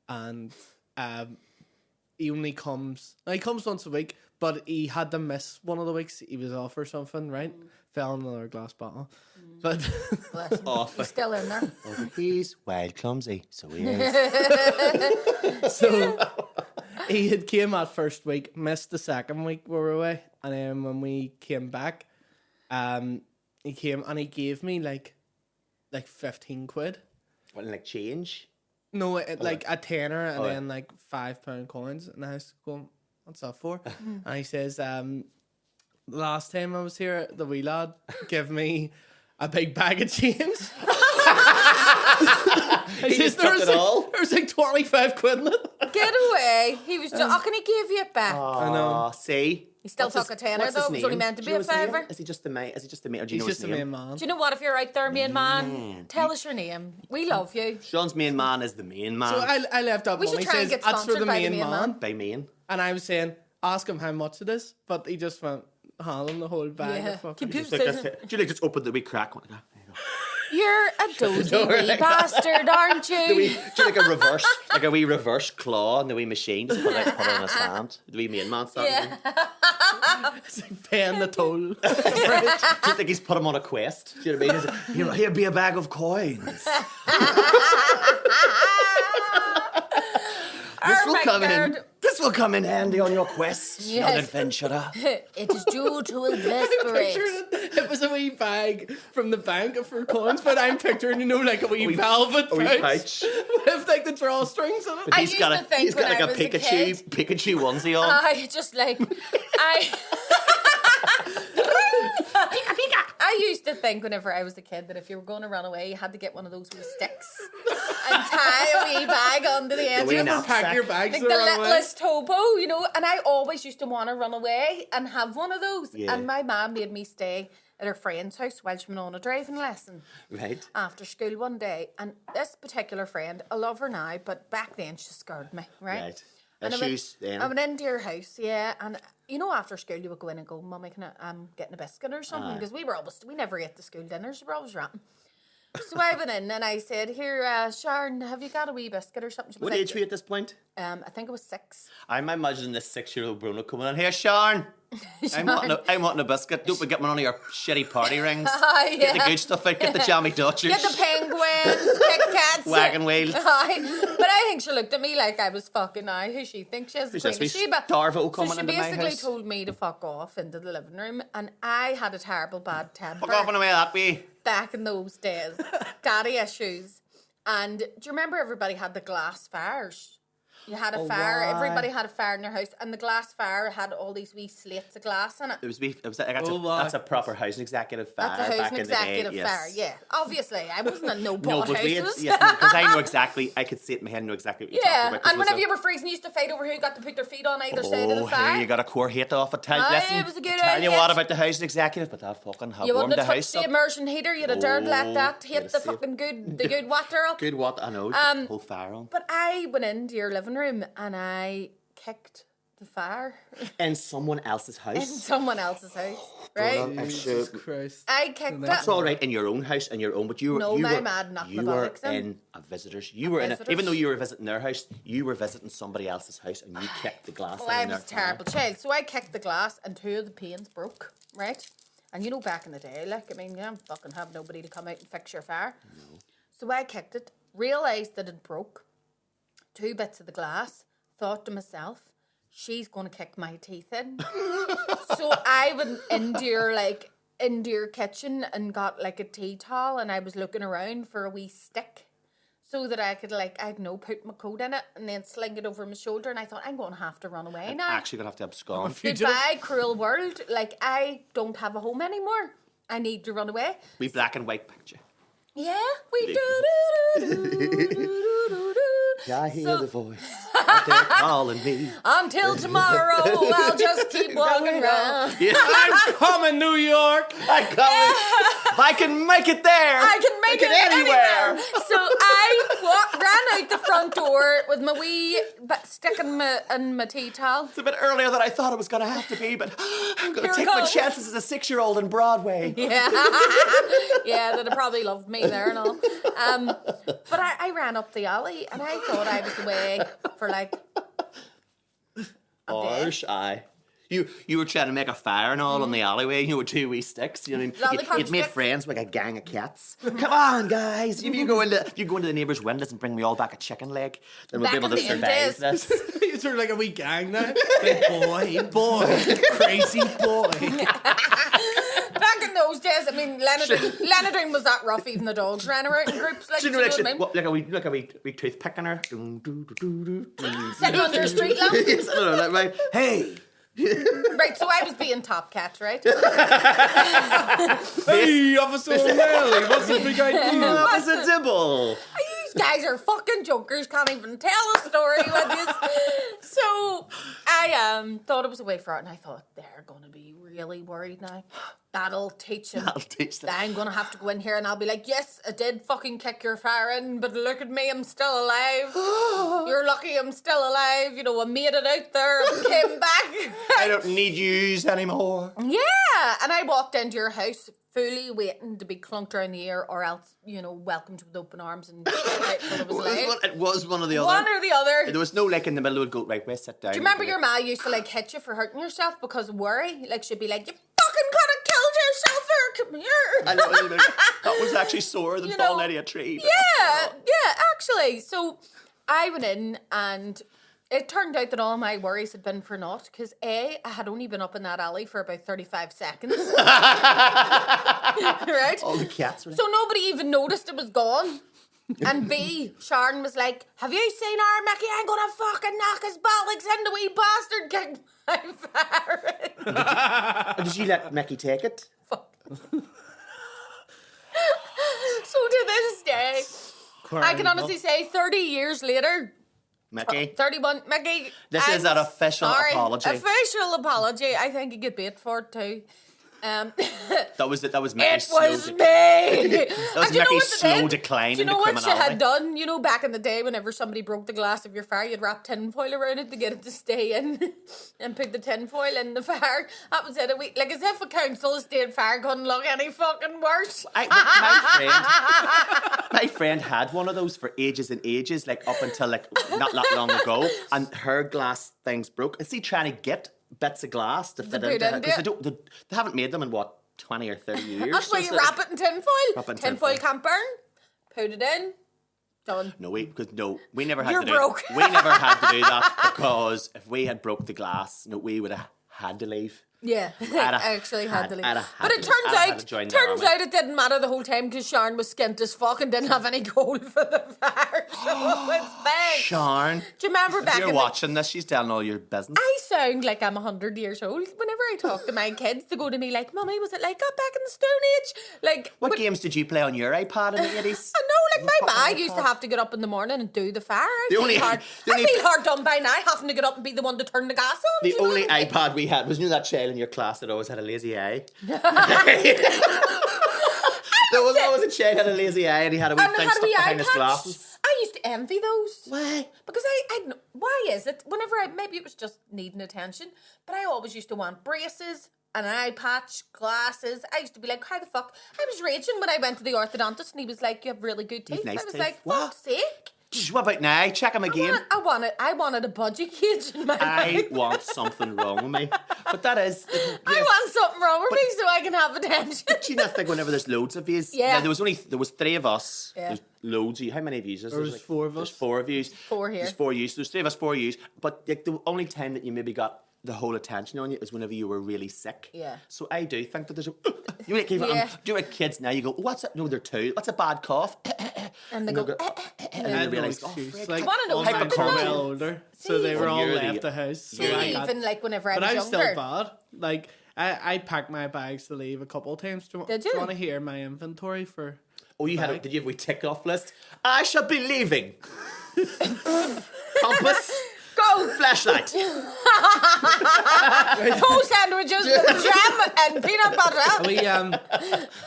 and he only comes, now he comes once a week, but he had to miss one of the weeks. He was off or something, right? Fell in another glass bottle. But Bless him. Off. He's still in there. He's wild clumsy, so he is. so he had came that first week, missed the second week we were away, and then when we came back, he came and he gave me like 15 quid. What, like change? No, like a tenner and Oh, yeah. then like £5 coins, and I was going, "What's that for?" And he says, "Last time I was here, the wee lad gave me a big bag of change." He just took it all? There was like 25 quid in it. Get away. He was just, how can he give you it back? I know. See? He still took a tenner, though. It was only meant to be a fiver. Is he just the mate? Is he just the mate? Or do you He's know his just a name? main man. Do you know what? If you're out there, main man, tell us your name. We love you. Sean's main man is the main man. So I left that We money. should try and Says, get "That's for sponsored the by the main main man." man. By main. And I was saying, ask him how much it is, but he just went handing the whole bag Yeah. of fucking. Keep Like that's it. Do you like just open the wee crack one? There you go. You're a dozy Door wee like that. bastard, aren't Do we you? do like a reverse, like a wee reverse claw in the wee machine? Just put it on a stand. The wee main man starting. Yeah. It's like paying the toll. Just like he's put him on a quest. Do you know what I mean? He's like, here be a bag of coins. Oh my God. This will come in handy on your quest, young Yes. adventurer. It is due to Advesperate. It was a wee bag from the bank for coins, but I'm picturing, you know, like a wee velvet A wee pouch pouch. with like the drawstrings in it. I He's used got to think when like I a was a Pikachu kid- onesie on. I just like I used to think whenever I was a kid that if you were going to run away, you had to get one of those wee sticks and tie a wee bag onto the end. wee You know, knapsack. Pack your bags like the the wrong way. littlest hobo, you know. And I always used to want to run away and have one of those. Yeah. And my mum made me stay at her friend's house while she went on a driving lesson Right. after school one day. And this particular friend, I love her now, but back then she scared me, right? Right. And Issues then. I went into your house, yeah, and you know after school you would go in and go, "Mummy, can I'm getting a biscuit or something?" Because we never ate the school dinners, we were always rotten. So I went in and I said, "Here, Sharon, have you got a wee biscuit or something?" She was What like, age were you at this point? I think it was 6. I'm imagining this 6-year-old Bronagh coming in. Here, Sharon. I'm wanting a biscuit. Don't forget one of your shitty party rings. Get the Yeah. good stuff out. Get the jammy Dutchers. Get the penguins, Kit Kats, Wagon wheels. Aye. But I think she looked at me like I was fucking who she thinks she is. The Who's this Queen of wee Sheba. Darvo So coming she into my basically house? told me to fuck off into the living room, and I had a terrible bad temper. Fuck off and away that way. Back in those days, daddy issues, And do you remember everybody had the glass fires? You had a Oh, fire. right. Everybody had a fire in their house, and the glass fire had all these wee slates of glass in it. It was that's right. a proper housing executive fire. That's a back housing in the day, executive yes. fire. Yeah, obviously, I wasn't in no No, bought but we had, houses. yes, because I know exactly. I could see it in my head and know exactly what you're Yeah, talking about. 'cause and it was whenever a- you were freezing, you used to fight over who got to put their feet on either side of the fire. here you got a core hate off it. Aye, Listen, it was a good tell you idea. what about the housing executive, but that fucking have You warmed wouldn't the have house touched the up. immersion heater. You'd have dared let that you'd hit have the saved- fucking good water up. Good what? I know. Whole fire on. But I went into your living room and I kicked the fire In someone else's in house. someone else's house, right? Bronagh. I'm sure- Jesus Christ. I kicked That's it. all right in your own house, in your own, but you were No, you my were, mad knocked you my were bollocks in. in a visitor's. You were in a, visitor's. even though you were visiting their house, you were visiting somebody else's house, and you kicked the glass. Well, in I their was a terrible child. So I kicked the glass and 2 of the panes broke, right? And you know, back in the day, like, I mean, you don't fucking have nobody to come out and fix your fire. No. So I kicked it, realised that it broke, 2 bits of the glass, thought to myself, she's going to kick my teeth in. So I went into your kitchen and got like a tea towel, and I was looking around for a wee stick so that I could put my coat in it and then sling it over my shoulder. And I thought, I'm going to have to run away now. Actually, gonna have to abscond. Goodbye, cruel world. Like, I don't have a home anymore. I need to run away. We black and white picture. Yeah, we do. Yeah, I hear So- the voice. Out there calling me. Until tomorrow, I'll just keep walking around. I'm coming, New York. I come. If I can make it there, I can make it anywhere. So I ran out the front door with my wee stick in my tea towel. It's a bit earlier than I thought it was going to have to be, but I'm going Here to it take my goes. chances as a 6-year-old in Broadway. Yeah, yeah, they'd have probably loved me there and all. But I ran up the alley and I thought I was away for like a day. Or shy. You were trying to make a fire and all in the alleyway, you know, with 2 wee sticks. You know, Lollipop you'd made sticks. friends with like a gang of cats. Come on, guys! If you go into the neighbours' windows and bring me all back a chicken leg, then we'll Back be able in to the survive days. this. You're sort of like a wee gang now. Like, boy, crazy boy. Back in those days, I mean, Leonardine was that rough. Even the dogs ran around in groups. Like, Do you you know, know what I mean? like a wee toothpick on her. Sitting under a street lamp. Yes, I don't know that right. Hey, Right, so I was being top cat, right? Hey, Officer O'Malley, what's the big idea? that was a dibble. These guys are fucking jokers, can't even tell a story with this. So I thought it was a way for it, and I thought, they're going to be really worried now. That'll teach them. That'll teach them. I'm going to have to go in here and I'll be like, yes, I did fucking kick your fire in, but look at me, I'm still alive. You're lucky I'm still alive. You know, I made it out there and came back. I don't need yous anymore. Yeah, and I walked into your house fully waiting to be clunked around the ear, or else, you know, welcomed with open arms and grateful it was alive. It was one or the other. One or the other. There was no like in the middle of go right, where sit down. Do you remember your ma used to like hit you for hurting yourself because of worry? Like, she'd be like, you fucking could have killed yourself or come here. I know, that was actually sore than You falling know, out of a tree. Yeah, actually. So I went in and it turned out that all my worries had been for naught because I had only been up in that alley for about 35 seconds. Right? All the cats were So nobody even noticed it was gone. And B, Sharon was like, have you seen our Mickey? I'm gonna fucking knock his bollocks into wee bastard kicked my fire. Or did you let Mickey take it? Fuck. So to this day, I can honestly say 30 years later, Mickey? 31, Mickey. This is an official apology. Official apology. I think you get bait for it too. That was Mickey's It slow was me. That was And do you know Mickey's what they slow did? decline Do you into know what she criminality. had done? You know, back in the day, whenever somebody broke the glass of your fire, you'd wrap tinfoil around it to get it to stay in, and put the tinfoil in the fire. That was it. Like as if a council estate fire couldn't look any fucking worse. My friend had one of those for ages and ages, like up until like not long ago, and her glass things broke. Is he trying to get bits of glass to fit put into it? into Because they haven't made them in what, 20 or 30 years? That's why you So- wrap it in tinfoil. Wrap it in Tinfoil tinfoil. can't burn. Put it in. Done. No, we never had You're to do broke. We never had to do that because if we had broke the glass, we would have had to leave. Yeah, I'd I actually had to leave. I'd have But had it to- turns I'd have had out, to join the army. it didn't matter the whole time because Sharon was skint as fuck and didn't have any gold for the fire. So it's fine. Sharon, Do you remember back if you're in watching this, she's telling all your business. I sound like I'm 100 years old. Whenever I talk to my kids, they go to me like, Mummy, was it like that back in the Stone Age? Like, What games did you play on your iPad in the 80s? I know, like my Fucking ma used to have to get up in the morning and do the fire. I The feel only- hard. the I only- feel hard done by now, having to get up and be the one to turn the gas on. The do you know only what I mean? iPad we had was, you know that child in your class that always had a lazy eye? There was always a child had a lazy eye and he had a wee And thing had stuck wee eye behind his patch. glasses. I used to envy those. Why? Because why is it? Whenever maybe it was just needing attention, but I always used to want braces, an eye patch, glasses. I used to be like, how the fuck? I was raging when I went to the orthodontist and he was like, you have really good teeth. nice I was teeth. like, What? fuck's sake. What about now? Check him again. I wanted a budgie cage in my I mouth. want something wrong with me. But that is... I want something wrong with me so I can have attention. Do you not think whenever there's loads of yous? Yeah. Now, there was 3 of us. Yeah. There's loads of you. How many of yous? There was 4 of us. There's 4 of yous. 4 here. There's 4 yous. There's 3 of us, 4 yous. But like, the only time that you maybe got the whole attention on you is whenever you were really sick. Yeah. So I do think that there's a... You like, Yeah. do you like kids now? You go, what's it? No, they're 2. What's a bad cough? And they they'll go, and I then had they no realise, oh, excuse. frick. Like, wanna know all how mine to were know. well older, so See, they were Well, all you're left the- the house. So see, I got, even like whenever I but was I'm younger. still bad. Like, I packed my bags to leave a couple of times. Do Did you you? want to hear my inventory for... Oh, you had a, Bag. did you have a wee tick-off list? I shall be leaving. Compass, Go! flashlight. Two sandwiches with jam and peanut butter.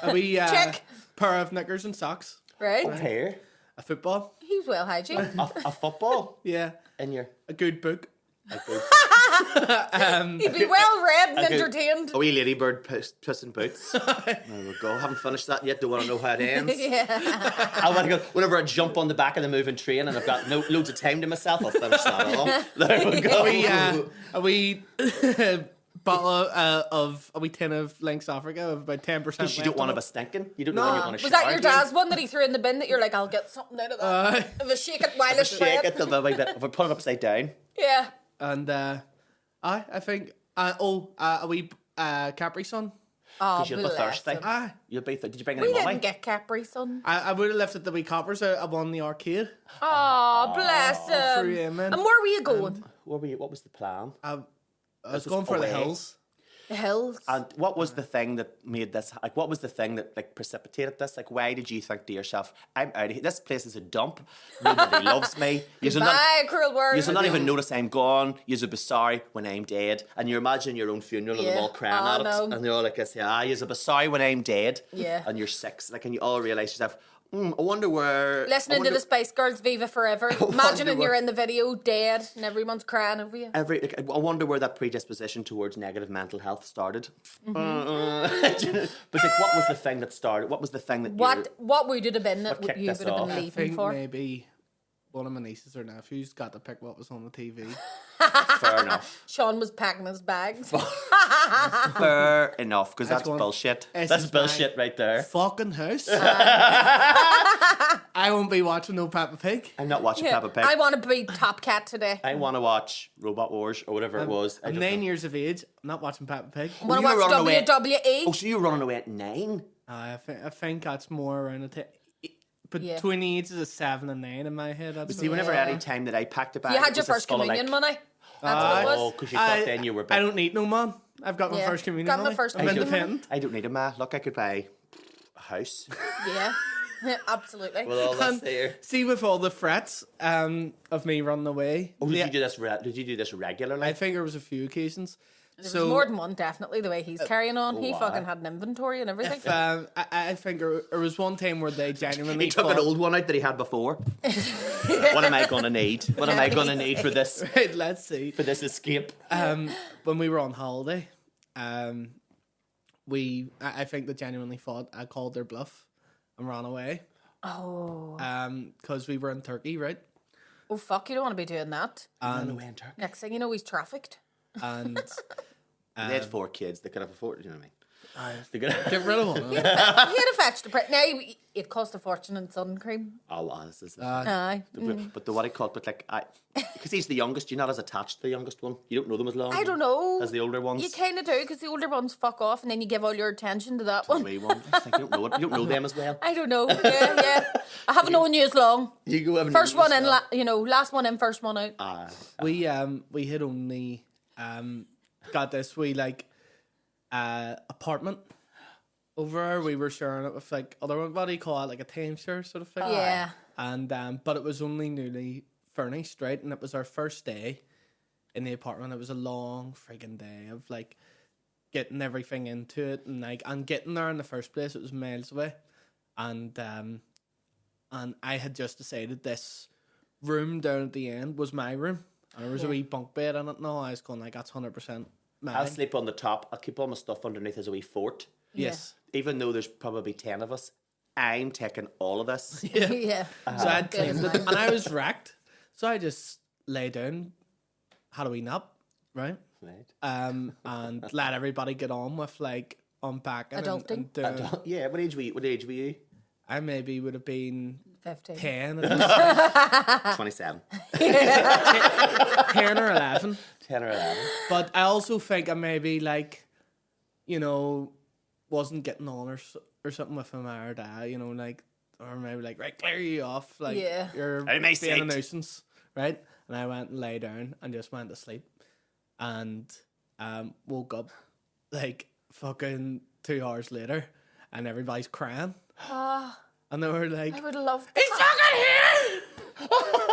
A wee Check. pair of knickers and socks. Right? Hair. A football. He's well hygiene. A football Yeah. in your... A good book. He'd be well read and good- entertained. A wee ladybird puss in boots. There we go. Haven't finished that yet. Don't want to know how it ends. Yeah. I want to go. Whenever I jump on the back of the moving train and I've got loads of time to myself, I'll finish that off. There we go. A wee bottle of a wee tin of Lynx Africa of about 10%. Because you don't want to be stinking. You don't know when you're going to Was shower. that your dad's one that he threw in the bin that you're like, I'll get something out of that? If I shake it while it's Shake wet. it a wee bit. If I put it upside down. Yeah. And I think a wee Capri Sun. Oh, Because you'll be bless thirsty. him. You'll be. Did you bring We any money? didn't get Capri Sun. I would have lifted the wee coppers out. I won the arcade. Oh, bless through him. him, And man. where were you going? What was the plan? I was was going for away. the hills. The hills. And what was the thing that made this? Like, what was the thing that like precipitated this? Like, why did you think to yourself, "I'm out of here. This place is a dump. Nobody loves me. You're not, Bye, cruel world. you'll not even notice I'm gone. You'll be sorry when I'm dead." And you imagine your own funeral and Yeah. them all crying Oh, at it, no. and they're all like, "You'll be sorry when I'm dead." Yeah. And you're 6, like, and you all realize yourself. I wonder where. Listening I wonder, to the Spice Girls Viva Forever. Imagining you're in the video dead and everyone's crying over you. I wonder where that predisposition towards negative mental health started. Mm-hmm. But like, what was the thing that started? What was the thing that What would it have been that kicked you this would have off? been I leaving think for? maybe one of my nieces or nephews got to pick what was on the TV. Fair enough. Sean was packing his bags. Fair enough, because that's one. bullshit. This That's is bullshit right there. Fucking house. I won't be watching no Peppa Pig. I'm not watching Yeah. Peppa Pig. I want to be Top Cat today. I want to watch Robot Wars or whatever it was. I I'm don't 9 know. years of age. I'm not watching Peppa Pig. I want you to were watch running away. WWE. Oh, so you were running away at 9? I think that's more around between the ages of 7 and 9 in my head. That's See, whenever Yeah. any time that I packed a bag, You it had your was just first full of, communion like, money. That's what it Oh, was. because you thought then you were big. I don't need no man. I've got my Yeah. first communion Got my money. first I'm communion independent. I don't need a ma. Look, I could buy a house Yeah. Absolutely. with all this And here. see, with all the threats of me running away, Oh, did yeah, you do this? Did you do this regularly? I think there was a few occasions. There was more than one, definitely, the way he's carrying on. He why? fucking had an inventory and everything. I think there was one time where they genuinely He took an thought- old one out that he had before. What am I gonna need? What am I gonna need for this Right, let's see. escape? When we were on holiday, I think they genuinely thought I called their bluff and ran away. Oh. Because we were in Turkey, right? Oh, fuck, you don't want to be doing that. Run away in Turkey. Next thing you know, he's trafficked. And They had 4 kids. They could have afforded. You know what I mean? Get rid of one of them. He'd have fetched the price. Now, it cost a fortune in sun cream. Oh, wow, this is Aye. but the what I call it, but like because he's the youngest, you're not as attached to the youngest one. You don't know them as long. I don't know. As the older ones. You kind of do, because the older ones fuck off, and then you give all your attention to that one. The wee one. It's like, you don't know it. You don't know them as well. I don't know. Yeah. I haven't known you as long. You go having First one in, last one in, first one out. We had only got this wee like apartment over there. We were sharing it with like other one. What do you call it? Like a timeshare sort of thing. Yeah. And but it was only newly furnished, right? And it was our first day in the apartment. It was a long friggin' day of like getting everything into it and getting there in the first place. It was miles away, and I had just decided this room down at the end was my room, and there was a wee bunk bed in it. No, I was going like, that's 100% mine. I'll sleep on the top. I'll keep all my stuff underneath as a wee fort. Yes. Even though there's probably 10 of us, I'm taking all of this. Yeah. So I had claimed it, and I was wrecked. So I just lay down, had a wee nap, right? Right. And let everybody get on with like unpacking Adulting. and doing. Yeah, what age were you? I maybe would have been 15. 10 at least. 27. 10 or 11. 10 or 11. But I also think I maybe like, wasn't getting on or something with him or dad, like, or maybe like, right, clear you off, like, you're Out of my being a sight. nuisance, right? And I went and lay down and just went to sleep, and woke up like fucking 2 hours later, and everybody's crying, and they were like, I would have loved "He's fucking here!"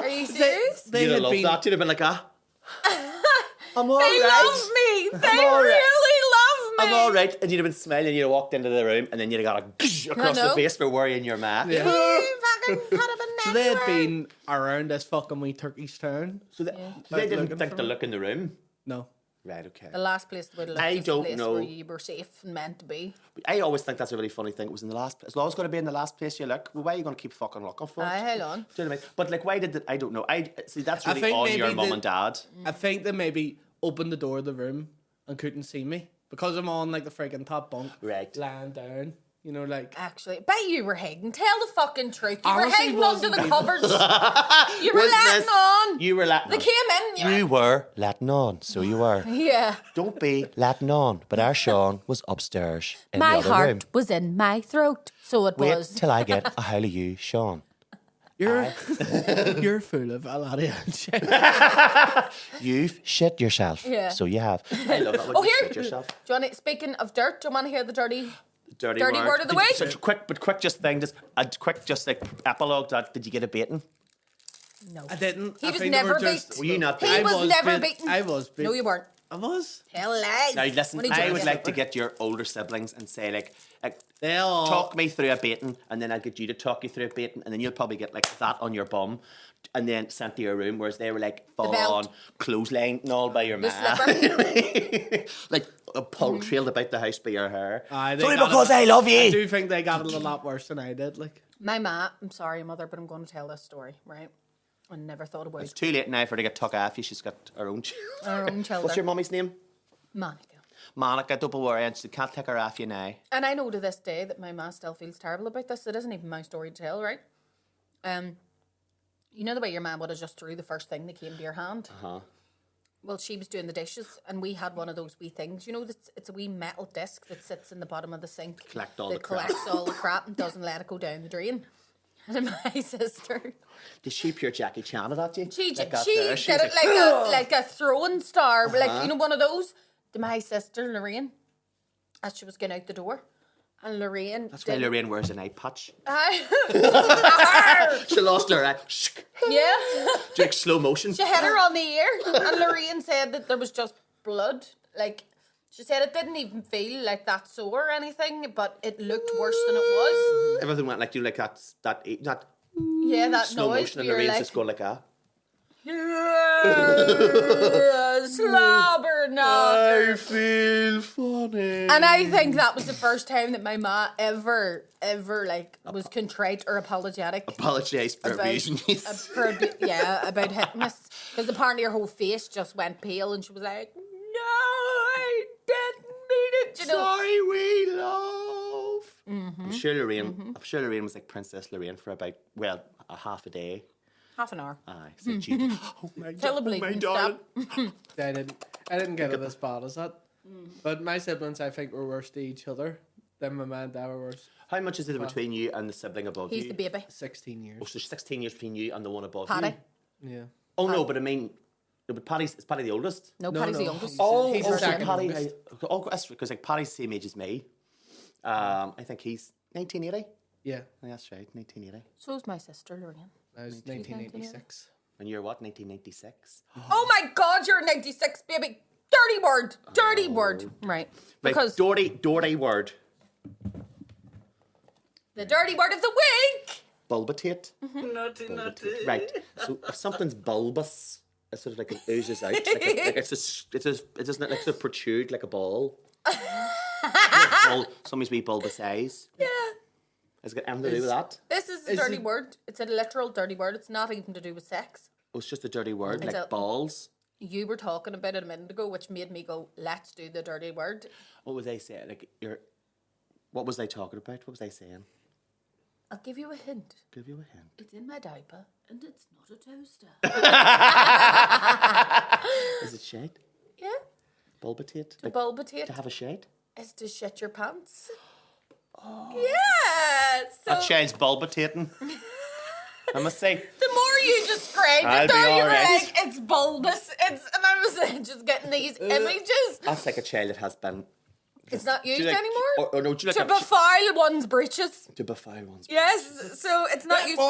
Are you serious? You'd have loved that. You'd have been like, I'm all They right. love me. They all right. really love me. I'm all right. And you'd have been smiling, you'd have walked into the room, and then you'd have got a across the know. face for worrying your ma. Yeah. You fucking could have been So they had everywhere. been around this fucking wee Turkish town. So they Like didn't looking think for to me? look in the room. No. Right, okay. The last place that would have I looked is the don't place know. where you were safe and meant to be. I always think that's a really funny thing. It was in the last place. It's always going to be in the last place you look. Well, why are you going to keep fucking looking for it? Hold on. Do you know what I mean? But like, why did I don't know. I see that's I really think on maybe your mum the- and dad. I think they maybe opened the door of the room and couldn't see me because I'm on like the freaking top bunk, Right. lying down. Like Actually, bet you were hiding. Tell the fucking truth. You Honestly, were hiding under the wasn't covers. You were Was letting this- on. You were letting They on. came in. You were letting on, so you were. Yeah. Don't be letting on. But our Sean was upstairs in My the other heart room. was in my throat, so it Wait was. till I get a howl of you, Sean. you're you're full of a lot of shit. You've shit yourself. Yeah. So you have. I love that when Oh, you here. shit yourself. Johnny, speaking of dirt, do you want to hear the dirty? Dirty word of the week. So quick just thing, just a quick just like epilogue that did you get a baiting? No. I didn't. He I was think they never were just, beat. Were you not He beaten? was never beat- beaten. I was beat. No, you weren't. I was. Tell lies. Now listen, What did you I would do? like to get your older siblings and say like They all talk me through a baiting, and then I'll get you to talk you through a baiting, and then you'll probably get like that on your bum, and then sent to your room, whereas they were like full belt. on clothesline and all by your The ma. slipper. Like a pole trailed about the house by your hair. Aye, they Sorry got because it. I love you. I do think they got it a lot worse than I did. Like My ma, I'm sorry, mother, but I'm going to tell this story, right? I never thought about It's too late now for her to get tuck off you. She's got her own. our own children. What's your mummy's name? Monica. Monica. Don't be worried. She can't take her off you now. And I know to this day that my ma still feels terrible about this. It isn't even my story to tell, right? You know the way your mum would have just threw the first thing that came to your hand? Huh? Well, she was doing the dishes, and we had one of those wee things. You know, it's a wee metal disc that sits in the bottom of the sink. Collect all that the crap. collects all the crap and doesn't let it go down the drain. And my sister, Did she pure Jackie Chan it at you? she Like that did there? it She was like a throwing star, like, you know, one of those. To my sister, Lorraine, as she was getting out the door. And Lorraine... That's why Lorraine wears an eye patch. Aye. She lost her eye. Yeah. Like slow motion. She hit her on the ear, and Lorraine said that there was just blood. Like, she said it didn't even feel like that sore or anything, but it looked worse than it was. Everything went like you like that Yeah, that slow noise. motion, and Where Lorraine's you're just going like that. slobber knocker. feel funny. And I think that was the first time that my ma ever like was contrite or apologetic. Apologise for About- abusing you. About hitting us. Because apparently her whole face just went pale and she was like, no, I didn't mean it. You know? Mary, we love. I'm sure Lorraine was like Princess Lorraine for about, well, a half a day. Half an hour. Aye. So she, oh my Tell the God, oh my bleeding darling. stop. I didn't get it as bad as that. But my siblings, I think, were worse to each other than my mom and dad were worse. How much is it between you and the sibling above He's you? the baby. 16 years. Oh, so 16 years between you and the one above Paddy. you? Yeah. Oh, no, but I mean, no, but is Paddy the oldest? No, No, Paddy's no. the youngest. He's the so second Paddy, youngest. that's because like Paddy's the same age as me. I think he's 1980. Yeah. That's right, 1980. So's my sister, Lorraine. That was 1986. And you're what, 1996? Oh my God, you're 96, baby. Dirty word. Dirty word. Right. Because Doherty word. the dirty word of the week. Bulbatate. Naughty. Right. So if something's bulbous, it's sort of like it oozes out. Like it's just like sort of protrude like a ball. Somebody's wee bulbous eyes. Yeah. Has it got anything to do with that? This is a Is dirty it- word. It's a literal dirty word. It's not even to do with sex. Oh, it's just a dirty word, It's like a- balls. You were talking about it a minute ago, which made me go, let's do the dirty word. What was they saying? Like what was they talking about? What was they saying? I'll give you a hint. Give you a hint. It's in my diaper, and it's not a toaster. Is it shade? Yeah. Bulbatate? To bulbatate To have a shade? is to shit your pants. Oh. Yeah. So That child's bulbatating. I must say. the more you described I'll it, be though, you were alright. like, it's bulbous. And I was just getting these images. That's like a child that has been. It's not Do you used like- anymore. Or no, do you like To a befoul one's breeches. to befoul one's? Yes, so it's not used.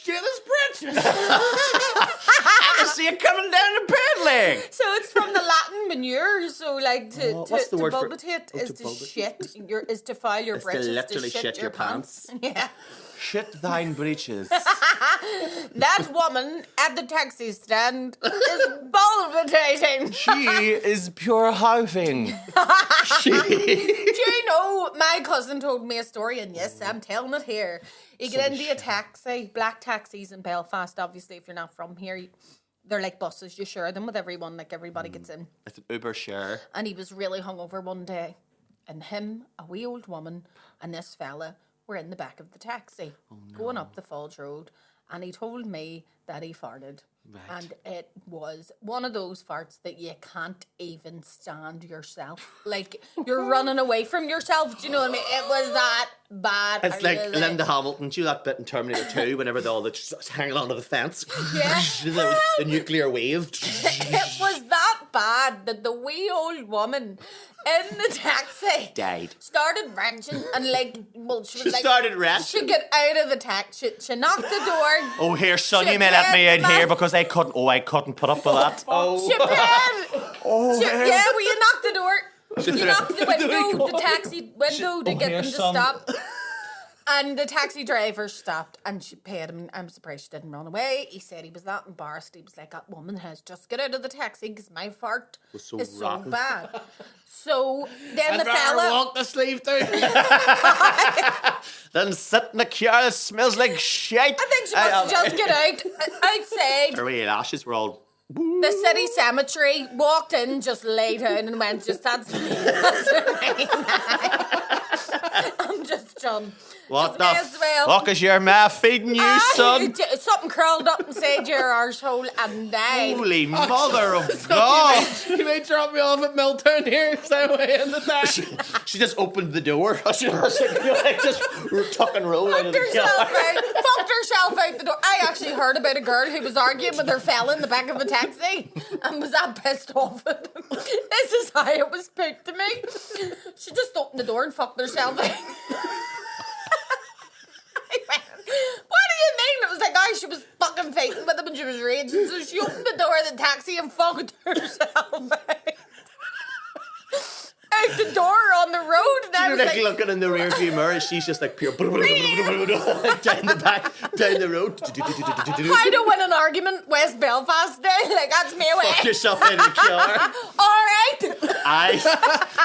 shit is britches. I see it coming down the pant leg. So it's from the Latin manure. So like to what's the word for- bulbatate oh, is to to bulbatate? shit. Is to file your It's to breeches. literally shit your pants. Yeah. Shit thine breeches. That woman at the taxi stand is bulbitating. She is pure housing. Do you know, my cousin told me a story, and yes, I'm telling it here. You get into a taxi, black taxis in Belfast, obviously, if you're not from here, they're like buses, you share them with everyone, like everybody gets in. It's an Uber share. And he was really hungover one day, and him, a wee old woman, and this fella were in the back of the taxi, going up the Falls Road, and he told me that he farted. Right. And it was one of those farts that you can't even stand yourself. Like, you're running away from yourself. Do you know what I mean? It was that bad. It's like Really. Linda Hamilton. Do you know that bit in Terminator 2 whenever they're all just hanging onto the fence? Yeah. the nuclear wave. It was that bad that the wee old woman in the taxi Died. started wrenching and like, well, she was She like, started wrenching. She get out of the taxi. She knocked the door. Oh, here, son, She you may let me did, out here man. because I couldn't put up with that. She paid. Yeah, well, you knocked the door. You knocked the window, the taxi window to get here, them to son. stop. And the taxi driver stopped and she paid him. I'm surprised she didn't run away. He said he was that embarrassed. He was like, that woman has just got out of the taxi because my fart Was so is rotten. so bad. So then I'd the rather fella... walk the sleeve down. Then sit in the car that smells like shit. I think she must just get out outside Her wee lashes were all. the city cemetery, walked in, just lay down and went, just that's me. I'm just done. What Just the may as well. fuck is your ma feeding you, son? Something curled up inside your arsehole and died. Holy mother of God. You may drop me off at Milltown here, somewhere in the dark. She just opened the door. She was like, just tuck and roll out of Fucked the herself car. out. Fucked herself out the door. I actually heard about a girl who was arguing with her fella in the back of a taxi and was that pissed off at him. This is how it was put to me. She just opened the door and fucked herself out. I went, what do you mean? It was like, she was fucking fighting with him and she was raging, so she opened the door of the taxi and fucked herself out the door on the road. And I You're was like looking in the rear view mirror. She's just like pure down the back, down the road. I don't win an argument, West Belfast Day. Like, that's me away. Fuck yourself in the car. All right.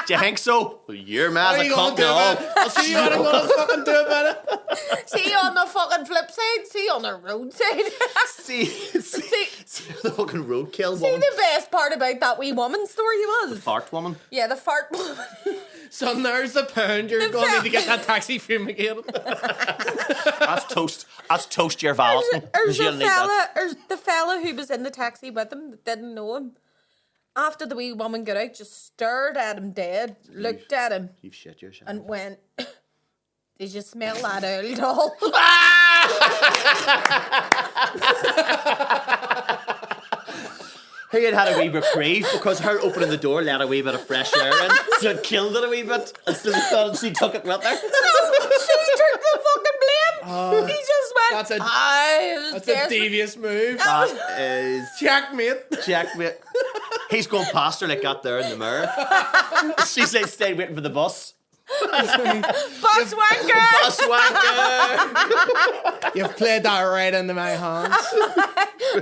Do you think so? Well, your man's What are a you gonna cunt do and about all. it? I'll see you what I'm gonna fucking do about it. See you on the fucking flip side. See you on the road side. See the fucking roadkill See, woman. the best part about that wee woman story was. Fart woman. Yeah, the fart woman. Son, there's £1. You're going to need to get that taxi fumigated. That's toast. That's toast your valet. There's the fella who was in the taxi with him that didn't know him. After the wee woman got out, just stared at him dead, looked at him, You've shit yourself. and went, "Did you smell that old doll?" He had a wee reprieve because her opening the door let a wee bit of fresh air in, so it killed it a wee bit. And so she took it with her. She took the fucking blame. He just went, That's a devious move. That is Checkmate. He's going past her like that there in the mirror. She's like staying waiting for the bus. "Bus wanker!" Bus wanker. You've played that right into my hands.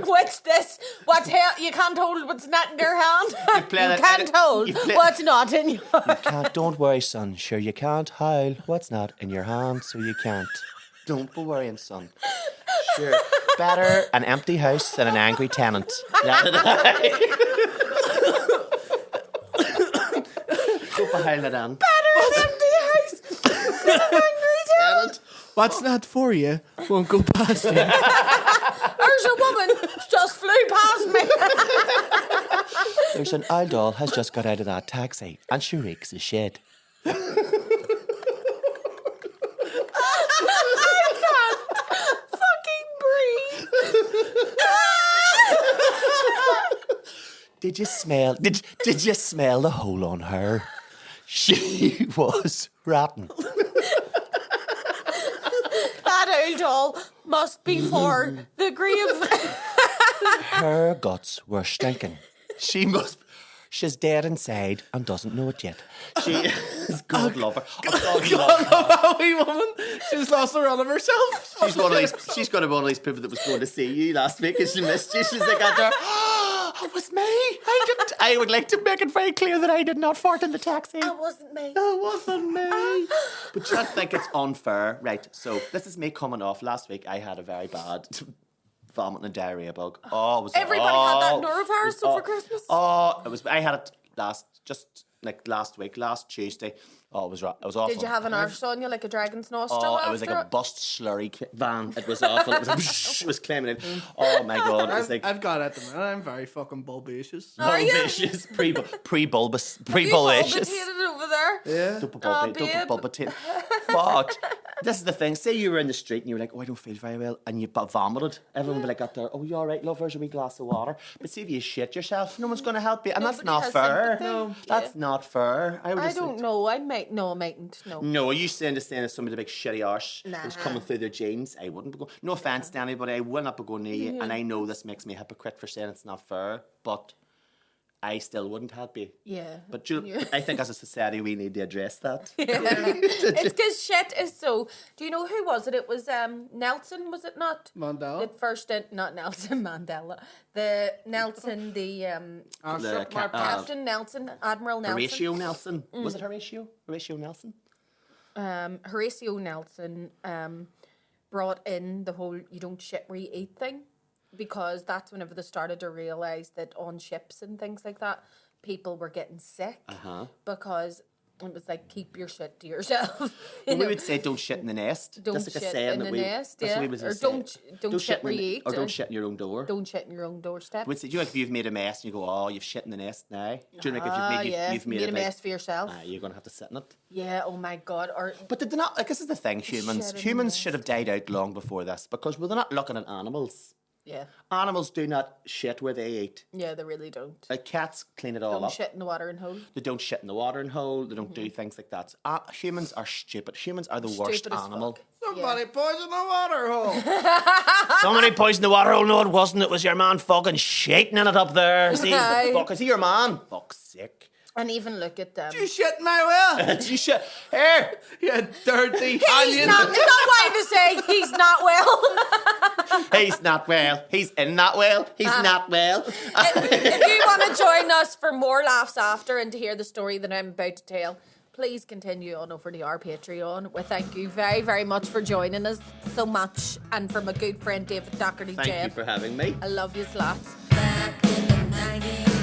What's this? What's hell? You can't hold what's not in your hand. You played can't hold what's not in your hand. Don't worry, son. Sure, you can't howl what's not in your hand, so you can't. Don't be worrying, son. Sure, better an empty house than an angry tenant. Don't be howling it on. Better an empty house than an angry tenant. What's not for you won't go past you. There's a woman just flew past me. There's an old doll has just got out of that taxi and she reeks of shit. I can't fucking breathe. Did you smell? Did you smell the hole on her? She was rotten. That old doll must be for the grave. Her guts were stinking. She's dead inside and doesn't know it yet. She is God love her. God love that wee woman. She's lost the run of herself. She's one of these. She's going to be one of these people that was going to see you last week and she missed you. She's like out there. It was me. I would like to make it very clear that I did not fart in the taxi. It wasn't me. It wasn't me. But you think it's unfair, right? So this is me coming off. Last week I had a very bad vomiting and diarrhea bug. Everybody had that norovirus over Christmas. I had it last week, last Tuesday. Oh, it was awful. Did you have an arse on you like a dragon's nostril? Oh, it was like a bust slurry van. It was awful. It was like, it was claiming in. Oh my god! It was like I've got it at the minute. I'm very fucking bulbaceous. Are you? bulbaceous, pre-bulbous, You pre-bulbaceous. palpitated over there. Yeah. Don't babe. palpitate. But this is the thing. Say you were in the street and you were like, "Oh, I don't feel very well," and you vomited. Everyone would be like, "Up there, oh, you all right, love? Here's a wee glass of water." But see if you shit yourself, no one's going to help you, and that's Nobody not has fair. sympathy. No, that's not fair. I don't know. I mightn't. No. No, are you saying as somebody with a big shitty arse Nah. was coming through their jeans? I wouldn't be going. No offence to anybody, I will not be going near you, and I know this makes me a hypocrite for saying it's not fair, but I still wouldn't help you. Yeah. But I think as a society we need to address that. It's because shit is so. Do you know who was it? It was Nelson, was it not? Mandela. The first, not Nelson Mandela. The Nelson, Captain Nelson, Admiral Nelson. Horatio Nelson. Was it Horatio? Horatio Nelson? Horatio Nelson brought in the whole "you don't shit where you eat" thing, because that's whenever they started to realise that on ships and things like that, people were getting sick because it was like, keep your shit to yourself. Well, we would say don't shit in the nest. Don't That's like a shit saying in that the we, nest, that's what yeah. we would Or say. don't shit where you eat. Or don't shit in your own door. Don't shit in your own doorstep. We'd say, do you know, like if you've made a mess and you go, "Oh, you've shit in the nest now." Do you know, like if you've made a a mess for yourself. you're going to have to sit in it. Yeah, oh my God. But did they not, like, this is the thing, humans should have died out long before this, because we're not looking at animals. Yeah. Animals do not shit where they eat. Yeah, they really don't. Like cats clean it all Don't up. shit in the watering hole. They don't shit in the watering hole. They don't do things like that. Humans are stupid. Humans are the worst Stupid as animal. fuck. Somebody poisoned the water hole. Somebody poisoned the water hole. No, it wasn't. It was your man fucking shaking in it up there. See, Aye. fuck, is he your man? Fuck's sake. And even look at them. You shit in my well. You shit. Here. You dirty He's alien. not, it's not why to say he's not well. He's not well. He's in that well. He's not well. If you want to join us for more laughs after and to hear the story that I'm about to tell, please continue on over to our Patreon. We thank you very, very much for joining us so much, and for my good friend David Doherty-Jebb. Thank you for having me. I love you, lots. Back in the 90s.